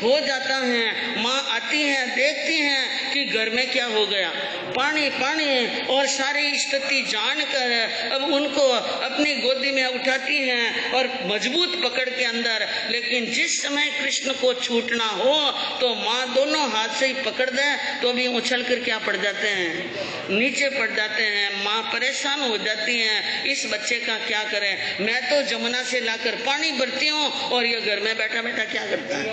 हो जाता है। माँ आती है, देखती हैं कि घर में क्या हो गया, पानी पानी, और सारी स्थिति जानकर अब उनको अपनी गोदी में उठाती हैं और मजबूत पकड़ के अंदर। लेकिन जिस समय कृष्ण को छूटना हो तो माँ दोनों हाथ से ही पकड़ दे तो भी उछल कर क्या पड़ जाते हैं, नीचे पड़ जाते हैं। माँ परेशान हो जाती है, इस बच्चे का क्या करें, मैं तो जमुना से लाकर पानी भरती हूँ और ये घर में बैठा बैठा क्या करता है,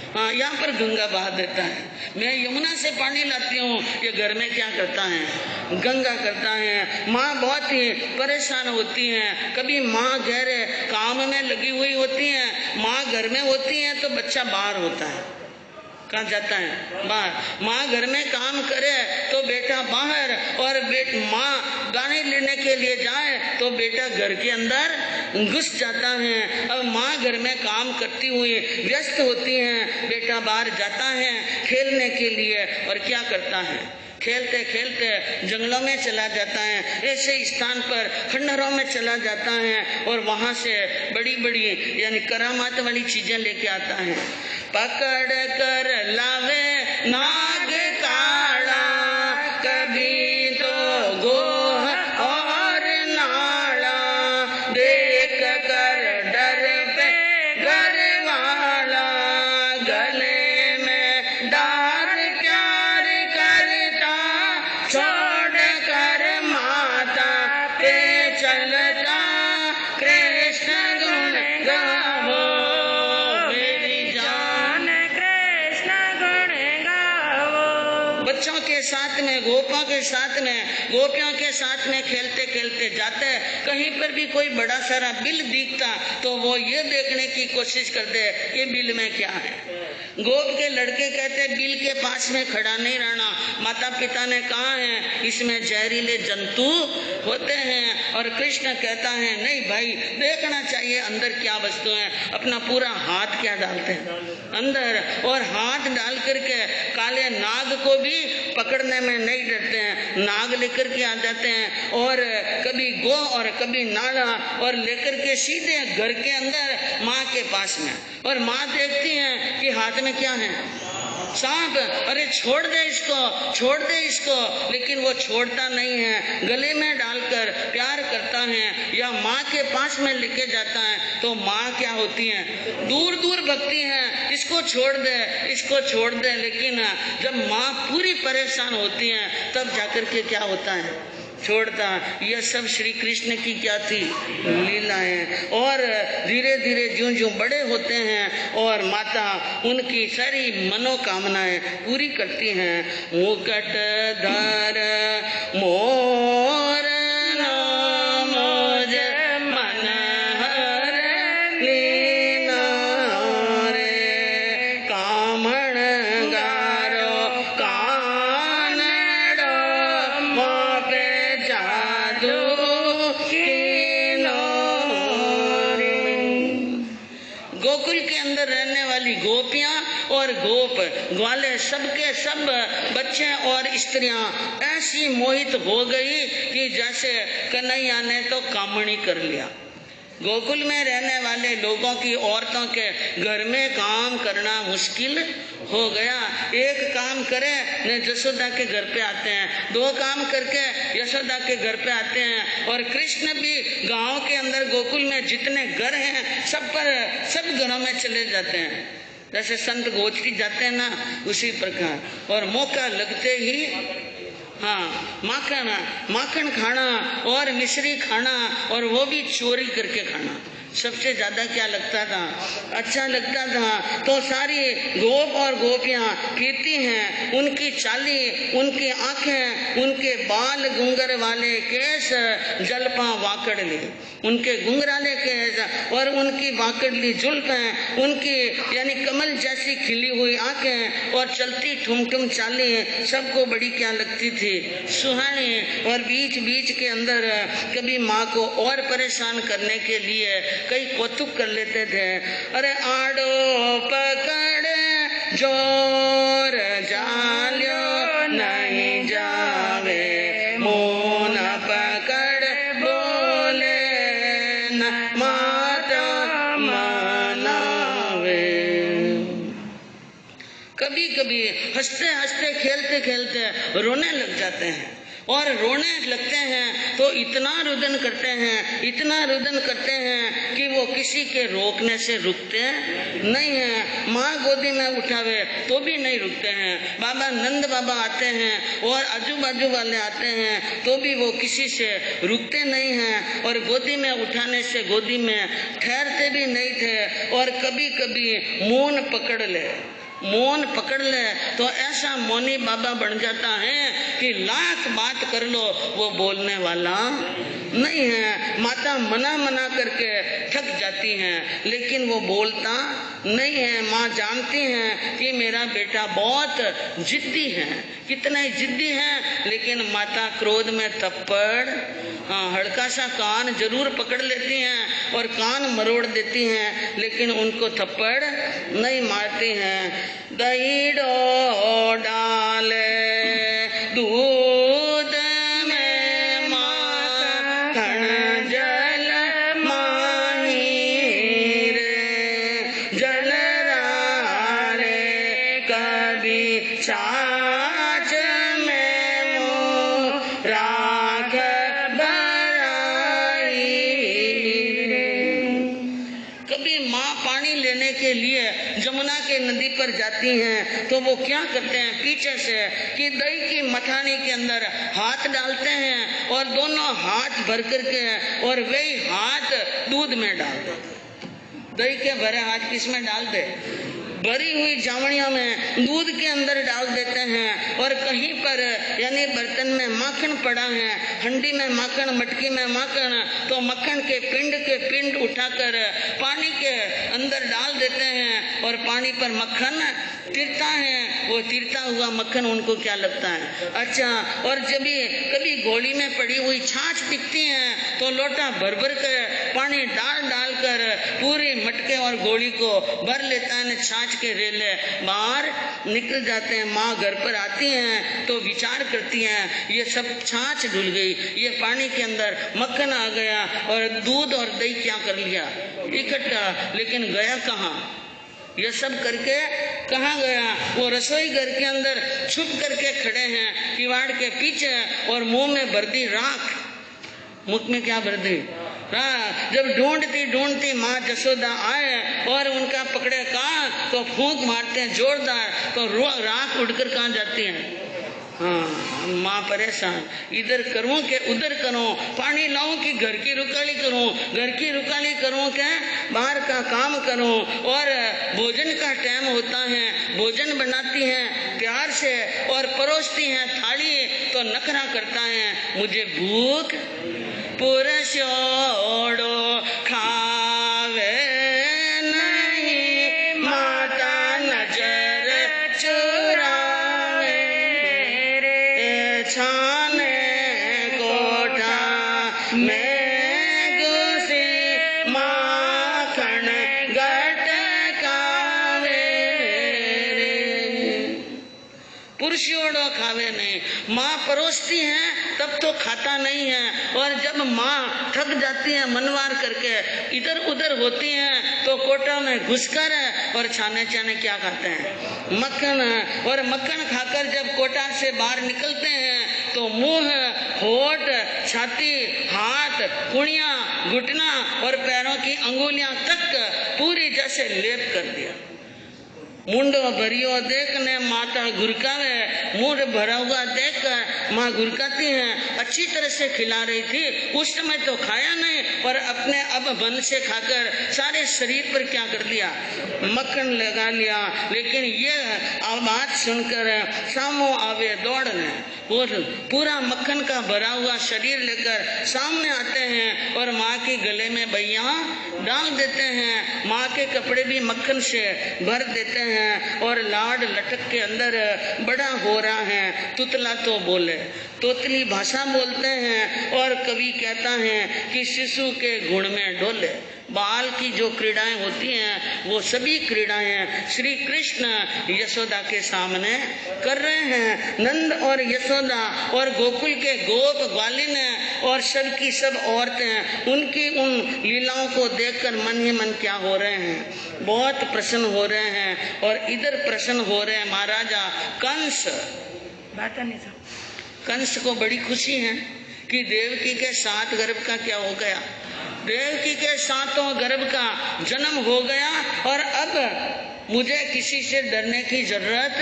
हाँ यहाँ पर गंगा बहा देता है। मैं यमुना से पानी लाती हूँ, ये घर में क्या करता है, गंगा करता है। माँ बहुत ही परेशान होती है। कभी माँ गहरे काम में लगी हुई होती है, माँ घर में होती है तो बच्चा बाहर होता है, कहाँ जाता है, बाहर। माँ घर में काम करे तो बेटा बाहर, और माँ गाने लेने के लिए जाए तो बेटा घर के अंदर घुस जाता है। अब माँ घर में काम करती हुई व्यस्त होती है, बेटा बाहर जाता है खेलने के लिए और क्या करता है, खेलते खेलते जंगलों में चला जाता है, ऐसे स्थान पर खंडहरों में चला जाता है और वहां से बड़ी बड़ी यानी करामात वाली चीजें लेके आता है। पकड़ कर लावे नाग काला, कभी तो गोह और नाला, देख कर डर पे घर वाला, गले में डार प्यार करता, छोड़ कर माता पे चलता, कृष्ण गुण गावो मेरी जान, कृष्ण गुण गावो। बच्चों के साथ में, गोपों के साथ में, गोपियों के साथ में खेलते खेलते जाते, कहीं पर भी कोई बड़ा सारा बिल दिखता तो वो ये देखने की कोशिश करते ये बिल में क्या है। गोप के लड़के कहते बिल के पास में खड़ा नहीं रहना, माता पिता ने कहा है इसमें जहरीले जंतु होते हैं। और कृष्ण कहता है नहीं भाई, देखना चाहिए अंदर क्या वस्तु है। अपना पूरा हाथ क्या डालते हैं अंदर, और हाथ डाल करके काले नाग को भी पकड़ने में नहीं डरते हैं, नाग लेकर के आ जाते हैं और कभी गो और कभी नाला, और लेकर के सीधे घर के अंदर माँ के पास में, और माँ देखती है कि हाथ में क्या है, सांप। अरे छोड़ दे इसको, छोड़ दे इसको, लेकिन वो छोड़ता नहीं है, गले में डालकर प्यार करता है या माँ के पास में लेके जाता है। तो माँ क्या होती है, दूर दूर भगती है, इसको छोड़ दे, इसको छोड़ दे। लेकिन जब माँ पूरी परेशान होती है तब जाकर के क्या होता है, छोड़ता। यह सब श्री कृष्ण की क्या थी, लीलाएं। और धीरे धीरे ज्यों ज्यों बड़े होते हैं और माता उनकी सारी मनोकामनाएं पूरी करती हैं। मुकुट धर मोर मोज मन हर लीना रे, कामण गारो कानड़ो मों पे गोकुल के अंदर रहने वाली गोपियां और गोप ग्वाले सबके सब बच्चे और स्त्रियां ऐसी मोहित हो गई कि जैसे कन्हैया ने तो कामणी कर लिया। गोकुल में रहने वाले लोगों की औरतों के घर में काम करना मुश्किल हो गया। एक काम करे न यशोदा के घर पे आते हैं, 2 काम करके यशोदा के घर पे आते हैं। और कृष्ण भी गांव के अंदर गोकुल में जितने घर हैं सब घरों में चले जाते हैं, जैसे संत गोचरी जाते हैं ना, उसी प्रकार। और मौका लगते ही हाँ माखन खाना और मिश्री खाना, और वो भी चोरी करके खाना सबसे ज्यादा क्या लगता था, अच्छा लगता था। तो सारी गोप और गोपियां कीर्ति हैं, उनकी चाली, उनकी आंखें, उनके बाल गुंगर वाले केस जलपा वाकड़ली, उनके गुंगराले केस और उनकी वाकड़ली जुल्फें, उनकी यानी कमल जैसी खिली हुई आंखें और चलती ठुमठुम चाली सबको बड़ी क्या लगती थी, सुहानी। और बीच बीच के अंदर कभी माँ को और परेशान करने के लिए कई कौतुक कर लेते थे। अरे आड़ो पकड़ जोर जालियो नहीं जावे, मोन पकड़ बोले न माता मनावे। कभी कभी हंसते हंसते खेलते खेलते रोने लग जाते हैं, और रोने लगते हैं तो इतना रुदन करते हैं कि वो किसी के रोकने से रुकते नहीं हैं। माँ गोदी में उठावे तो भी नहीं रुकते हैं। बाबा नंद बाबा आते हैं और आजू बाजू वाले आते हैं तो भी वो किसी से रुकते नहीं हैं, और गोदी में उठाने से गोदी में ठहरते भी नहीं थे। और कभी कभी मौन पकड़ ले तो ऐसा मौनी बाबा बन जाता है कि लाख बात कर लो वो बोलने वाला नहीं है। माता मना करके थक जाती हैं, लेकिन वो बोलता नहीं है। माँ जानती हैं कि मेरा बेटा बहुत जिद्दी है, कितना ही जिद्दी है, लेकिन माता क्रोध में थप्पड़, हल्का सा कान जरूर पकड़ लेती हैं और कान मरोड़ देती हैं, लेकिन उनको थप्पड़ नहीं मारती हैं। दही डाले दूध में माखन जल माही रे, जल रे कभी छाछ में मुँह राख भराई रे। कभी माँ पानी लेने के लिए जमुना के नदी पर जाती हैं तो वो क्या करते हैं, पीछे से कि दही की मथानी के अंदर हाथ डालते हैं और दोनों हाथ भर करके और वही हाथ दूध में डाल देते। दही के भरे हाथ किस में डाल दे, भरी हुई जावड़ियों में दूध के अंदर डाल देते हैं। और कहीं पर यानी बर्तन में माखन पड़ा है, हंडी में माखन, मटकी में माखन, तो मक्खन के पिंड उठाकर पानी के अंदर डाल देते हैं और पानी पर मक्खन तिरता है। वो तिरता हुआ मक्खन उनको क्या लगता है, अच्छा। और जब कभी गोली में पड़ी हुई छाछ दिखती है तो लोटा भर कर पानी डाल कर पूरी मटके और गोली को भर लेता है, छाछ के रेले बाहर निकल जाते हैं। माँ घर पर आती हैं तो विचार करती हैं ये सब छाछ धुल गई, ये पानी के अंदर मक्खन आ गया और दूध और दही क्या कर लिया इकट्ठा, लेकिन गया कहाँ, ये सब करके कहाँ गया। वो रसोई घर के अंदर छुप करके खड़े हैं किवाड़ के पीछे और मुंह में भर दी राख, मुख में क्या भर दी, जब ढूंढती माँ जसोदा आए और उनका पकड़े कान तो फूंक मारते हैं जोरदार, तो राख उड़कर कहाँ जाती है। हाँ, माँ परेशान, इधर करूं के उधर करूं, पानी लाऊं कि घर की रुकाली करूं के बाहर का काम करूं। और भोजन का टाइम होता है, भोजन बनाती हैं प्यार से और परोसती हैं थाली, तो नखरा करता है मुझे भूख पुरुषोड़ो खावे नहीं, माता नजर चुरावे रे, छाने कोठा में घुसी माखन गटकावे रे। पुरुषोड़ो खावे नहीं। माँ परोसती है तब तो खाता नहीं है, और जब माँ थक जाती है मनवार करके इधर उधर होती है तो कोटा में घुसकर और छाने छाने क्या खाते हैं, मक्खन। और मक्खन खाकर जब कोटा से बाहर निकलते हैं तो मुंह, होठ, छाती, हाथ, कुड़ियां, घुटना और पैरों की अंगुलियां तक पूरी जैसे लेप कर दिया। मुंडो भरियो देखने माता घुरकावे, मुंड भरा हुआ देखकर माँ घुरकाती है। अच्छी तरह से खिला रही थी, उस समय तो खाया नहीं, और अपने अब बन से खाकर सारे शरीर पर क्या कर दिया, मक्खन लगा लिया। लेकिन ये आवाज सुनकर सामो आवे दौड़ने, और पूरा मक्खन का भरा हुआ शरीर लेकर सामने आते हैं और माँ के गले में बैया डाल देते हैं। माँ के कपड़े भी मक्खन से भर देते हैं और लाड लटक के अंदर बड़ा हो रहा है। तुतला तो बोले, तोतली भाषा बोलते हैं, और कवि कहता है कि शिशु के गुण में डोले। बाल की जो क्रीड़ाएं होती हैं वो सभी क्रीड़ाएं श्री कृष्ण यशोदा के सामने कर रहे हैं। नंद और यशोदा और गोकुल के गोप ग्वालिन और सब की सब औरतें उनकी उन लीलाओं को देखकर मन ही मन क्या हो रहे हैं, बहुत प्रसन्न हो रहे हैं। और इधर प्रसन्न हो रहे हैं महाराजा कंस। कंस को बड़ी खुशी है कि देवकी के 7 गर्भ का क्या हो गया, देवकी के 7वां गर्भ का जन्म हो गया, और अब मुझे किसी से डरने की जरूरत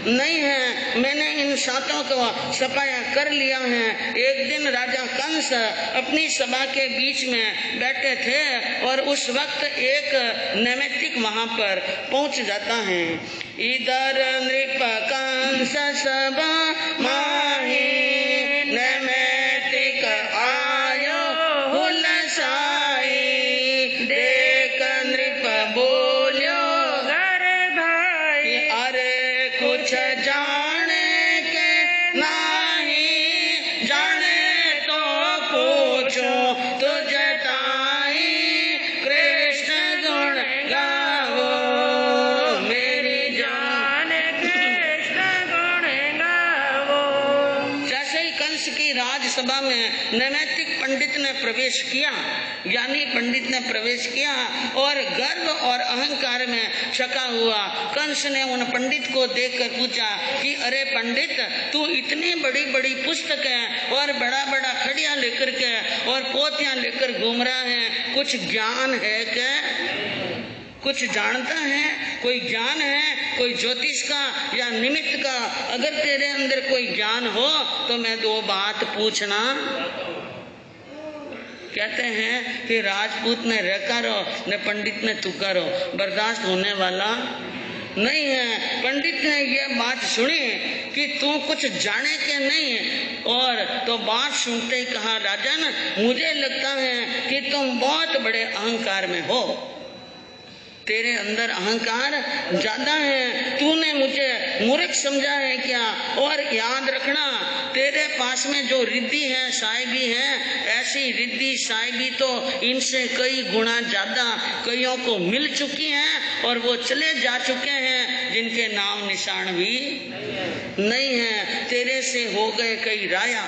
नहीं है। मैंने इन 7 को सफाया कर लिया है। एक दिन राजा कंस अपनी सभा के बीच में बैठे थे और उस वक्त एक नैमित्तिक वहां पर पहुंच जाता है। इधर नृप कंस सभा माही नैमित्तिक आयो हुलसाई, देख नृप बोल्यो कुछ जाने के नहीं, जाने तो पूछो तुझ ताई, कृष्ण गुण गावो मेरी जान, कृष्ण गुण गावो। जैसे ही कंस की राजसभा में नैमित्तिक पंडित ने प्रवेश किया, ज्ञानी पंडित ने प्रवेश किया और गर्व और अहंकार में छका हुआ, कंस ने उन पंडित को देखकर पूछा कि अरे पंडित, तू इतनी बड़ी बड़ी पुस्तकें और बड़ा बड़ा खड़िया लेकर के और पोथियां लेकर घूम रहा है, कुछ ज्ञान है क्या, कुछ जानता है, कोई ज्ञान है, कोई ज्योतिष का या निमित्त का? अगर तेरे अंदर कोई ज्ञान हो तो मैं 2 बात पूछना। कहते हैं कि राजपूत ने रकारो ने पंडित ने तुकारो, बर्दाश्त होने वाला नहीं है। पंडित ने यह बात सुनी कि तू कुछ जाने के नहीं, और तो बात सुनते ही कहा, राजन मुझे लगता है कि तुम बहुत बड़े अहंकार में हो, तेरे अंदर अहंकार ज्यादा है, तूने मुझे मूर्ख समझा है क्या? और याद रखना, तेरे पास में जो रिद्धि है साहिबी है, ऐसी रिद्धि साहिबी तो इनसे कई गुना ज्यादा कईयों को मिल चुकी हैं और वो चले जा चुके हैं जिनके नाम निशान भी नहीं है। तेरे से हो गए कई राया,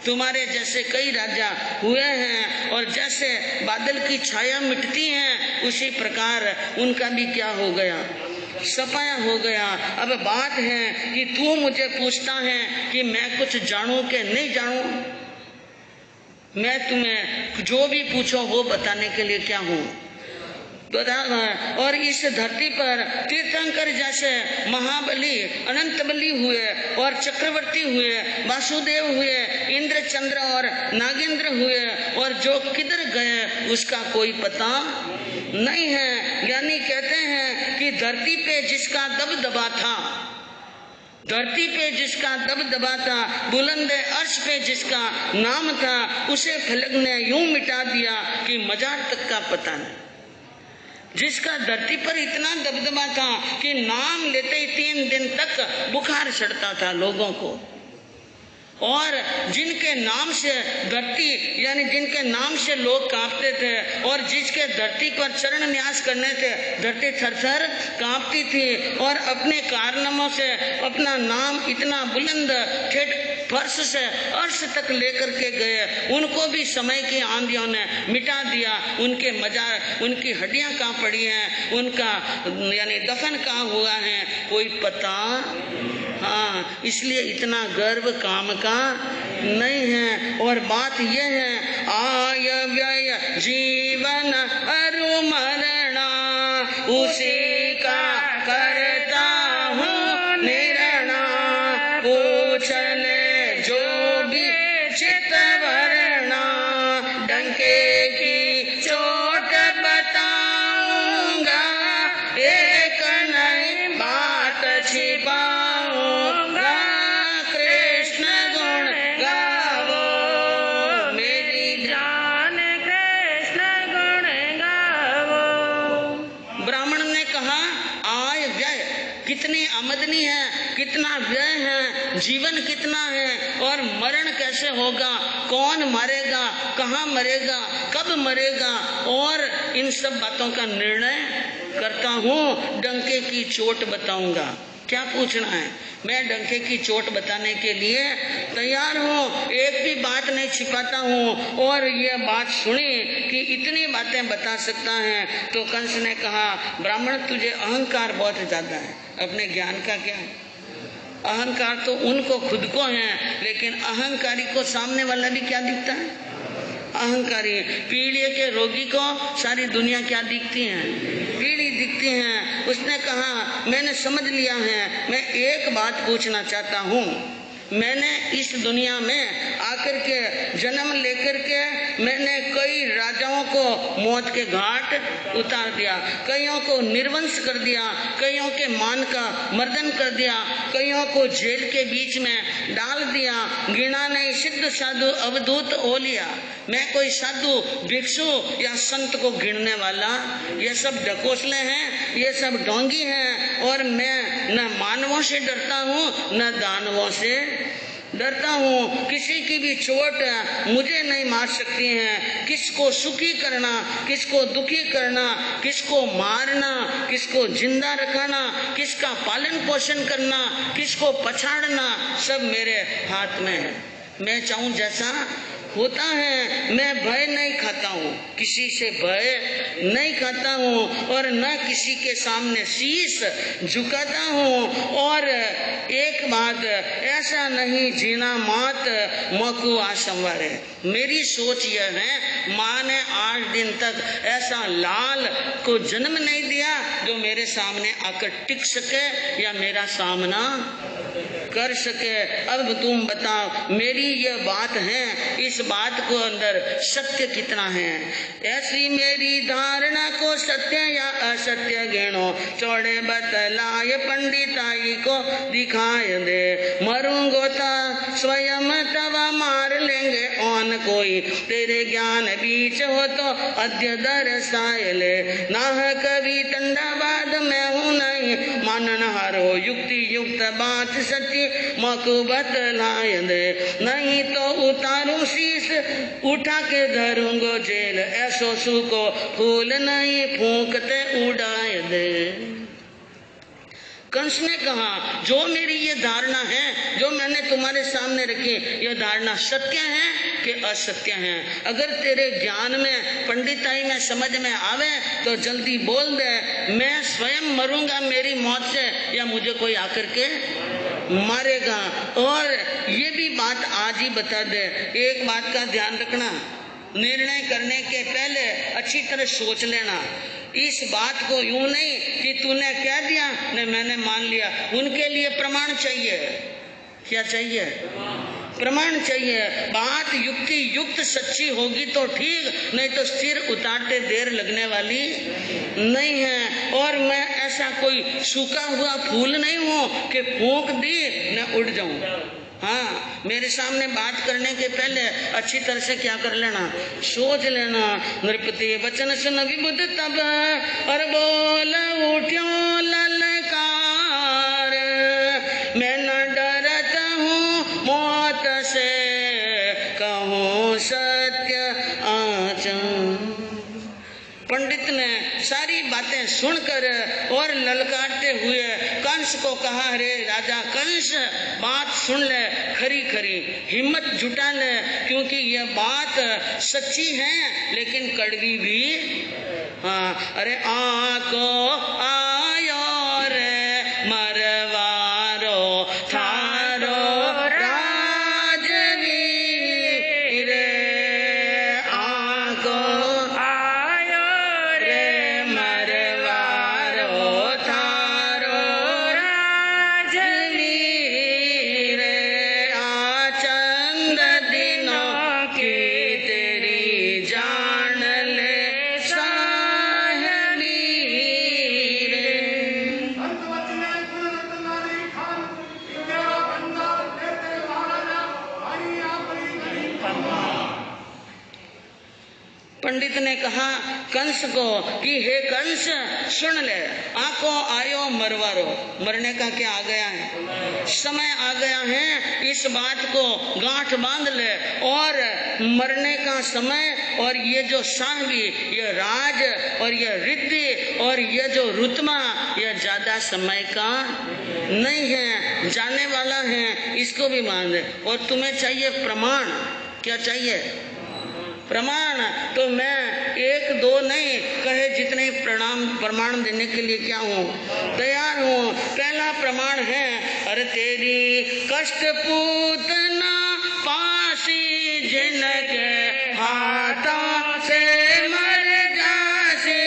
तुम्हारे जैसे कई राजा हुए हैं, और जैसे बादल की छाया मिटती है उसी प्रकार उनका भी क्या हो गया, सफाया हो गया। अब बात है कि तू मुझे पूछता है कि मैं कुछ जानूं कि नहीं जानूं। मैं तुम्हें जो भी पूछो वो बताने के लिए क्या हूँ। और इस धरती पर तीर्थंकर जैसे महाबली अनंत बली हुए और चक्रवर्ती हुए, वासुदेव हुए, इंद्र चंद्र और नागेंद्र हुए, और जो किधर गए उसका कोई पता नहीं है। यानी कहते हैं कि धरती पे जिसका दबदबा था, धरती पे जिसका दबदबा था, बुलंद अर्श पे जिसका नाम था, उसे फलक ने यूं मिटा दिया कि मजार तक का पता नहीं। जिसका धरती पर इतना दबदबा था कि नाम लेते ही 3 दिन तक बुखार चढ़ता था लोगों को। और जिनके नाम से धरती यानी जिनके नाम से लोग कांपते थे और जिसके धरती पर चरण न्यास करने से धरती थरथर कांपती थी और अपने कारनामों से अपना नाम इतना बुलंद ठेठ फर्श से अर्श तक लेकर के गए, उनको भी समय की आंधियों ने मिटा दिया। उनके मजार, उनकी हड्डियां कहाँ पड़ी हैं, उनका यानी दफन कहाँ हुआ है, कोई पता। हाँ, इसलिए इतना गर्व काम का नहीं है। और बात यह है, आय व्यय जीवन अरु मरणा, उसी का करता हूँ निर्णा। पूछले जो भी चित वरना, डंके की चोट बताऊंगा, एक नई बात छिपाऊंगा। कृष्ण गुण गावो मेरी जान, कृष्ण गुण गावो। ब्राह्मण ने कहा, आय व्यय कितनी आमदनी है, कितना व्यय है, जीवन कितना है, और मरण कैसे होगा, कौन मरेगा, कहाँ मरेगा, कब मरेगा, और इन सब बातों का निर्णय करता हूँ। डंके की चोट बताऊंगा। क्या पूछना है, मैं डंके की चोट बताने के लिए तैयार हूँ, एक भी बात नहीं छिपाता हूँ। और यह बात सुनी कि इतनी बातें बता सकता है, तो कंस ने कहा, ब्राह्मण तुझे अहंकार बहुत ज्यादा है, अपने ज्ञान का क्या है। अहंकार तो उनको खुद को है, लेकिन अहंकारी को सामने वाला भी क्या दिखता है, अहंकारी। पीड़ित के रोगी को सारी दुनिया क्या दिखती है, पीड़ी दिखती है। उसने कहा, मैंने समझ लिया है, मैं एक बात पूछना चाहता हूँ। मैंने इस दुनिया में आकर के जन्म लेकर के मैंने कई राजाओं को मौत के घाट उतार दिया, कईयों को निर्वंश कर दिया, कईयों के मान का मर्दन कर दिया, कईयों को जेल के बीच में डाल दिया। गिना नहीं सिद्ध साधु अवधूत ओ लिया। मैं कोई साधु भिक्षु या संत को गिनने वाला, ये सब ढकोसले हैं, ये सब ढोंगी हैं। और मैं न मानवों से डरता हूँ न दानवों से डरता हूँ। किसी की भी चोट मुझे नहीं मार सकती है। किसको सुखी करना, किसको दुखी करना, किसको मारना, किसको जिंदा रखना, किसका पालन पोषण करना, किसको पछाड़ना, सब मेरे हाथ में है। मैं चाहूं जैसा होता है। मैं भय नहीं खाता हूँ, किसी से भय नहीं खाता हूँ, और न किसी के सामने शीश झुकाता हूँ। और एक बात, ऐसा नहीं जीना मात मकु आसंवारे। मेरी सोच यह है, माँ ने 8 दिन तक ऐसा लाल को जन्म नहीं दिया जो मेरे सामने आकर टिक सके या मेरा सामना कर सके। अब तुम बताओ, मेरी यह बात है, इस बात को अंदर सत्य कितना है। ऐसी मेरी धारणा को सत्य या असत्य गिनो, चौड़े बतलाए पंडिताई को दिखाए दे। मरूंगो ता स्वयं तवा मार लेंगे ऑन कोई, तेरे ज्ञान बीच हो तो अद्य दर्शाए ले। नाह कभी तंडाबाद मैं हूँ नहीं, मानन हारो युक्ति युक्त बात सत्य मको बतलाए दे। नहीं तो उतारू शीश उठा के धरूंगो जेल, ऐसो सुको फूल नहीं फूंकते उड़ाए दे। कंस ने कहा, जो मेरी ये धारणा है, जो मैंने तुम्हारे सामने रखी, यह धारणा सत्य है कि असत्य है। अगर तेरे ज्ञान में, पंडिताई में समझ में आवे तो जल्दी बोल दे। मैं स्वयं मरूंगा मेरी मौत से, या मुझे कोई आकर के मारेगा। और ये भी बात आज ही बता दे। एक बात का ध्यान रखना, निर्णय करने के पहले अच्छी तरह सोच लेना। इस बात को यूं नहीं कि तूने कह दिया ने मैंने मान लिया। उनके लिए प्रमाण चाहिए। क्या चाहिए? प्रमाण चाहिए। बात युक्ति युक्त सच्ची होगी तो ठीक, नहीं तो सिर उतारते देर लगने वाली नहीं है। और मैं ऐसा कोई सूखा हुआ फूल नहीं हूं कि फूंक दी न उड़ जाऊं। हाँ, मेरे सामने बात करने के पहले अच्छी तरह से क्या कर लेना, सोच लेना। नृपति वचन सुन विबुध तब, और बोल उठ्यो ललकार। मैं न डरता हूँ मौत से कहूँ सत्य आचरण। पंडित ने सारी बातें सुनकर और ललकारते हुए कंस को कहा, रे राजा कंस, बात सुन ले, खरी खरी हिम्मत जुटा ले, क्योंकि यह बात सच्ची है लेकिन कड़वी भी। हाँ, अरे आको आयो रे मरवारो थारो राजवीर, आको पंडित ने कहा कंस को कि हे कंस सुन ले, आको आयो मरवारो, मरने का क्या आ गया है, समय आ गया है, इस बात को गांठ बांध ले। और मरने का समय और ये जो साहबी, ये राज और ये रिद्धि और ये जो रुतमा, यह ज्यादा समय का नहीं है, जाने वाला है, इसको भी मान दे। और तुम्हें चाहिए प्रमाण, क्या चाहिए प्रमाण, तो मैं एक दो नहीं कहे जितने प्रमाण देने के लिए क्या हूँ, तैयार हूँ। पहला प्रमाण है, अरे तेरी कष्ट पूतना पासी जिनके हाथों से मर जासी,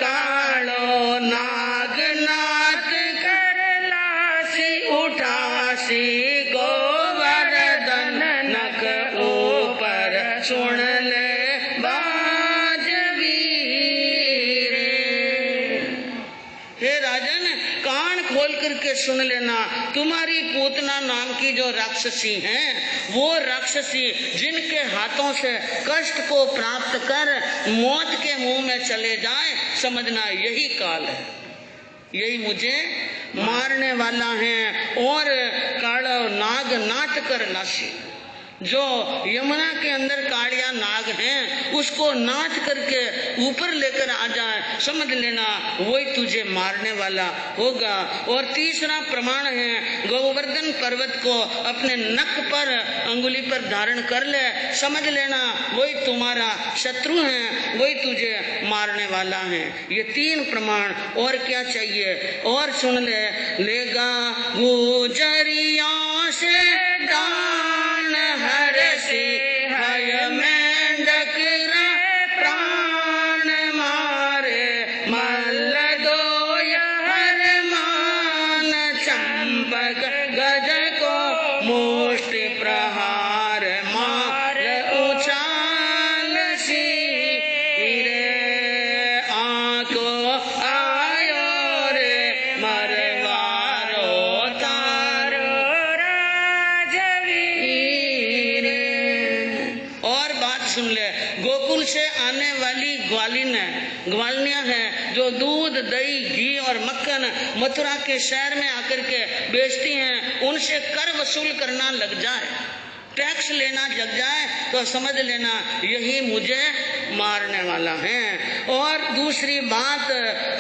कालो नाग नाथ कर लासी, उठासी गोवर्धन नक ऊपर सुन ले बाजवीर। हे राजन, कान खोल करके सुन लेना, तुम्हारी पूतना नाम की जो राक्षसी हैं, वो राक्षसी जिनके हाथों से कष्ट को प्राप्त कर मौत के मुंह में चले जाए, समझना यही काल है, यही मुझे मारने वाला है। और कालो नाग नाट कर लाशी, जो यमुना के अंदर कालिया नाग हैं, उसको नाच करके ऊपर लेकर आ जाए, समझ लेना वही तुझे मारने वाला होगा। और तीसरा प्रमाण है, गोवर्धन पर्वत को अपने नक पर, अंगुली पर धारण कर ले, समझ लेना वही तुम्हारा शत्रु है, वही तुझे मारने वाला है। ये तीन प्रमाण, और क्या चाहिए, और सुन ले, लेगा गुजरिया से दान हर से हय मेंढक प्राण मारे, मल्ल दो हर मान चंपक गज को मुष्टि प्रहार मार उछाल सी रे, आको आयो रे मरवारो तारो सुन ले। गोकुल से आने वाली ग्वालिनियां हैं जो दूध दही घी और मक्खन मथुरा के शहर में आकर के बेचती हैं, उनसे कर वसूल करना लग जाए, टैक्स लेना लग जाए, तो समझ लेना यही मुझे मारने वाला है। और दूसरी बात,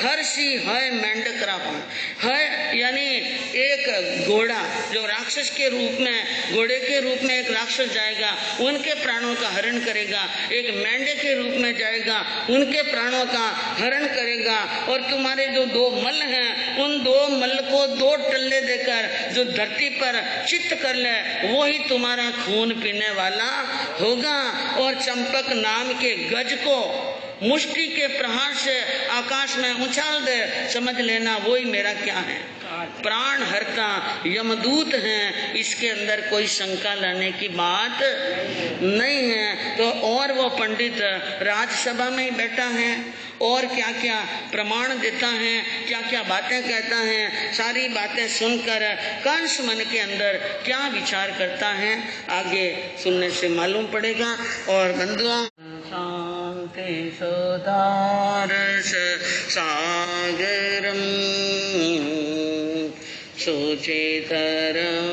हर्षी है मेंढकरापन है, यानी एक घोड़ा जो राक्षस के रूप में, घोड़े के रूप में एक राक्षस जाएगा, उनके प्राणों का हरण करेगा, एक मेंढे के रूप में जाएगा, उनके प्राणों का हरण करेगा। और तुम्हारे जो दो मल्ल हैं, उन दो मल्ल को दो टल्ले देकर जो धरती पर चित्त कर ले, वही तुम्हारा खून पीने वाला होगा। और चंपक नाम के गज को मुष्टि के प्रहार से आकाश में उछाल दे, समझ लेना वही मेरा क्या है, प्राण हरता यमदूत हैं, इसके अंदर कोई शंका लाने की बात नहीं है। तो और वो पंडित राजसभा में ही बैठा है और क्या क्या प्रमाण देता है, क्या क्या बातें कहता है, सारी बातें सुनकर कंस मन के अंदर क्या विचार करता है, आगे सुनने से मालूम पड़ेगा। और बंधुओं, शांति सुधारस सागरम सुचितरं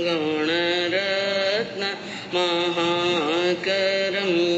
गणरत्न महाकरम्।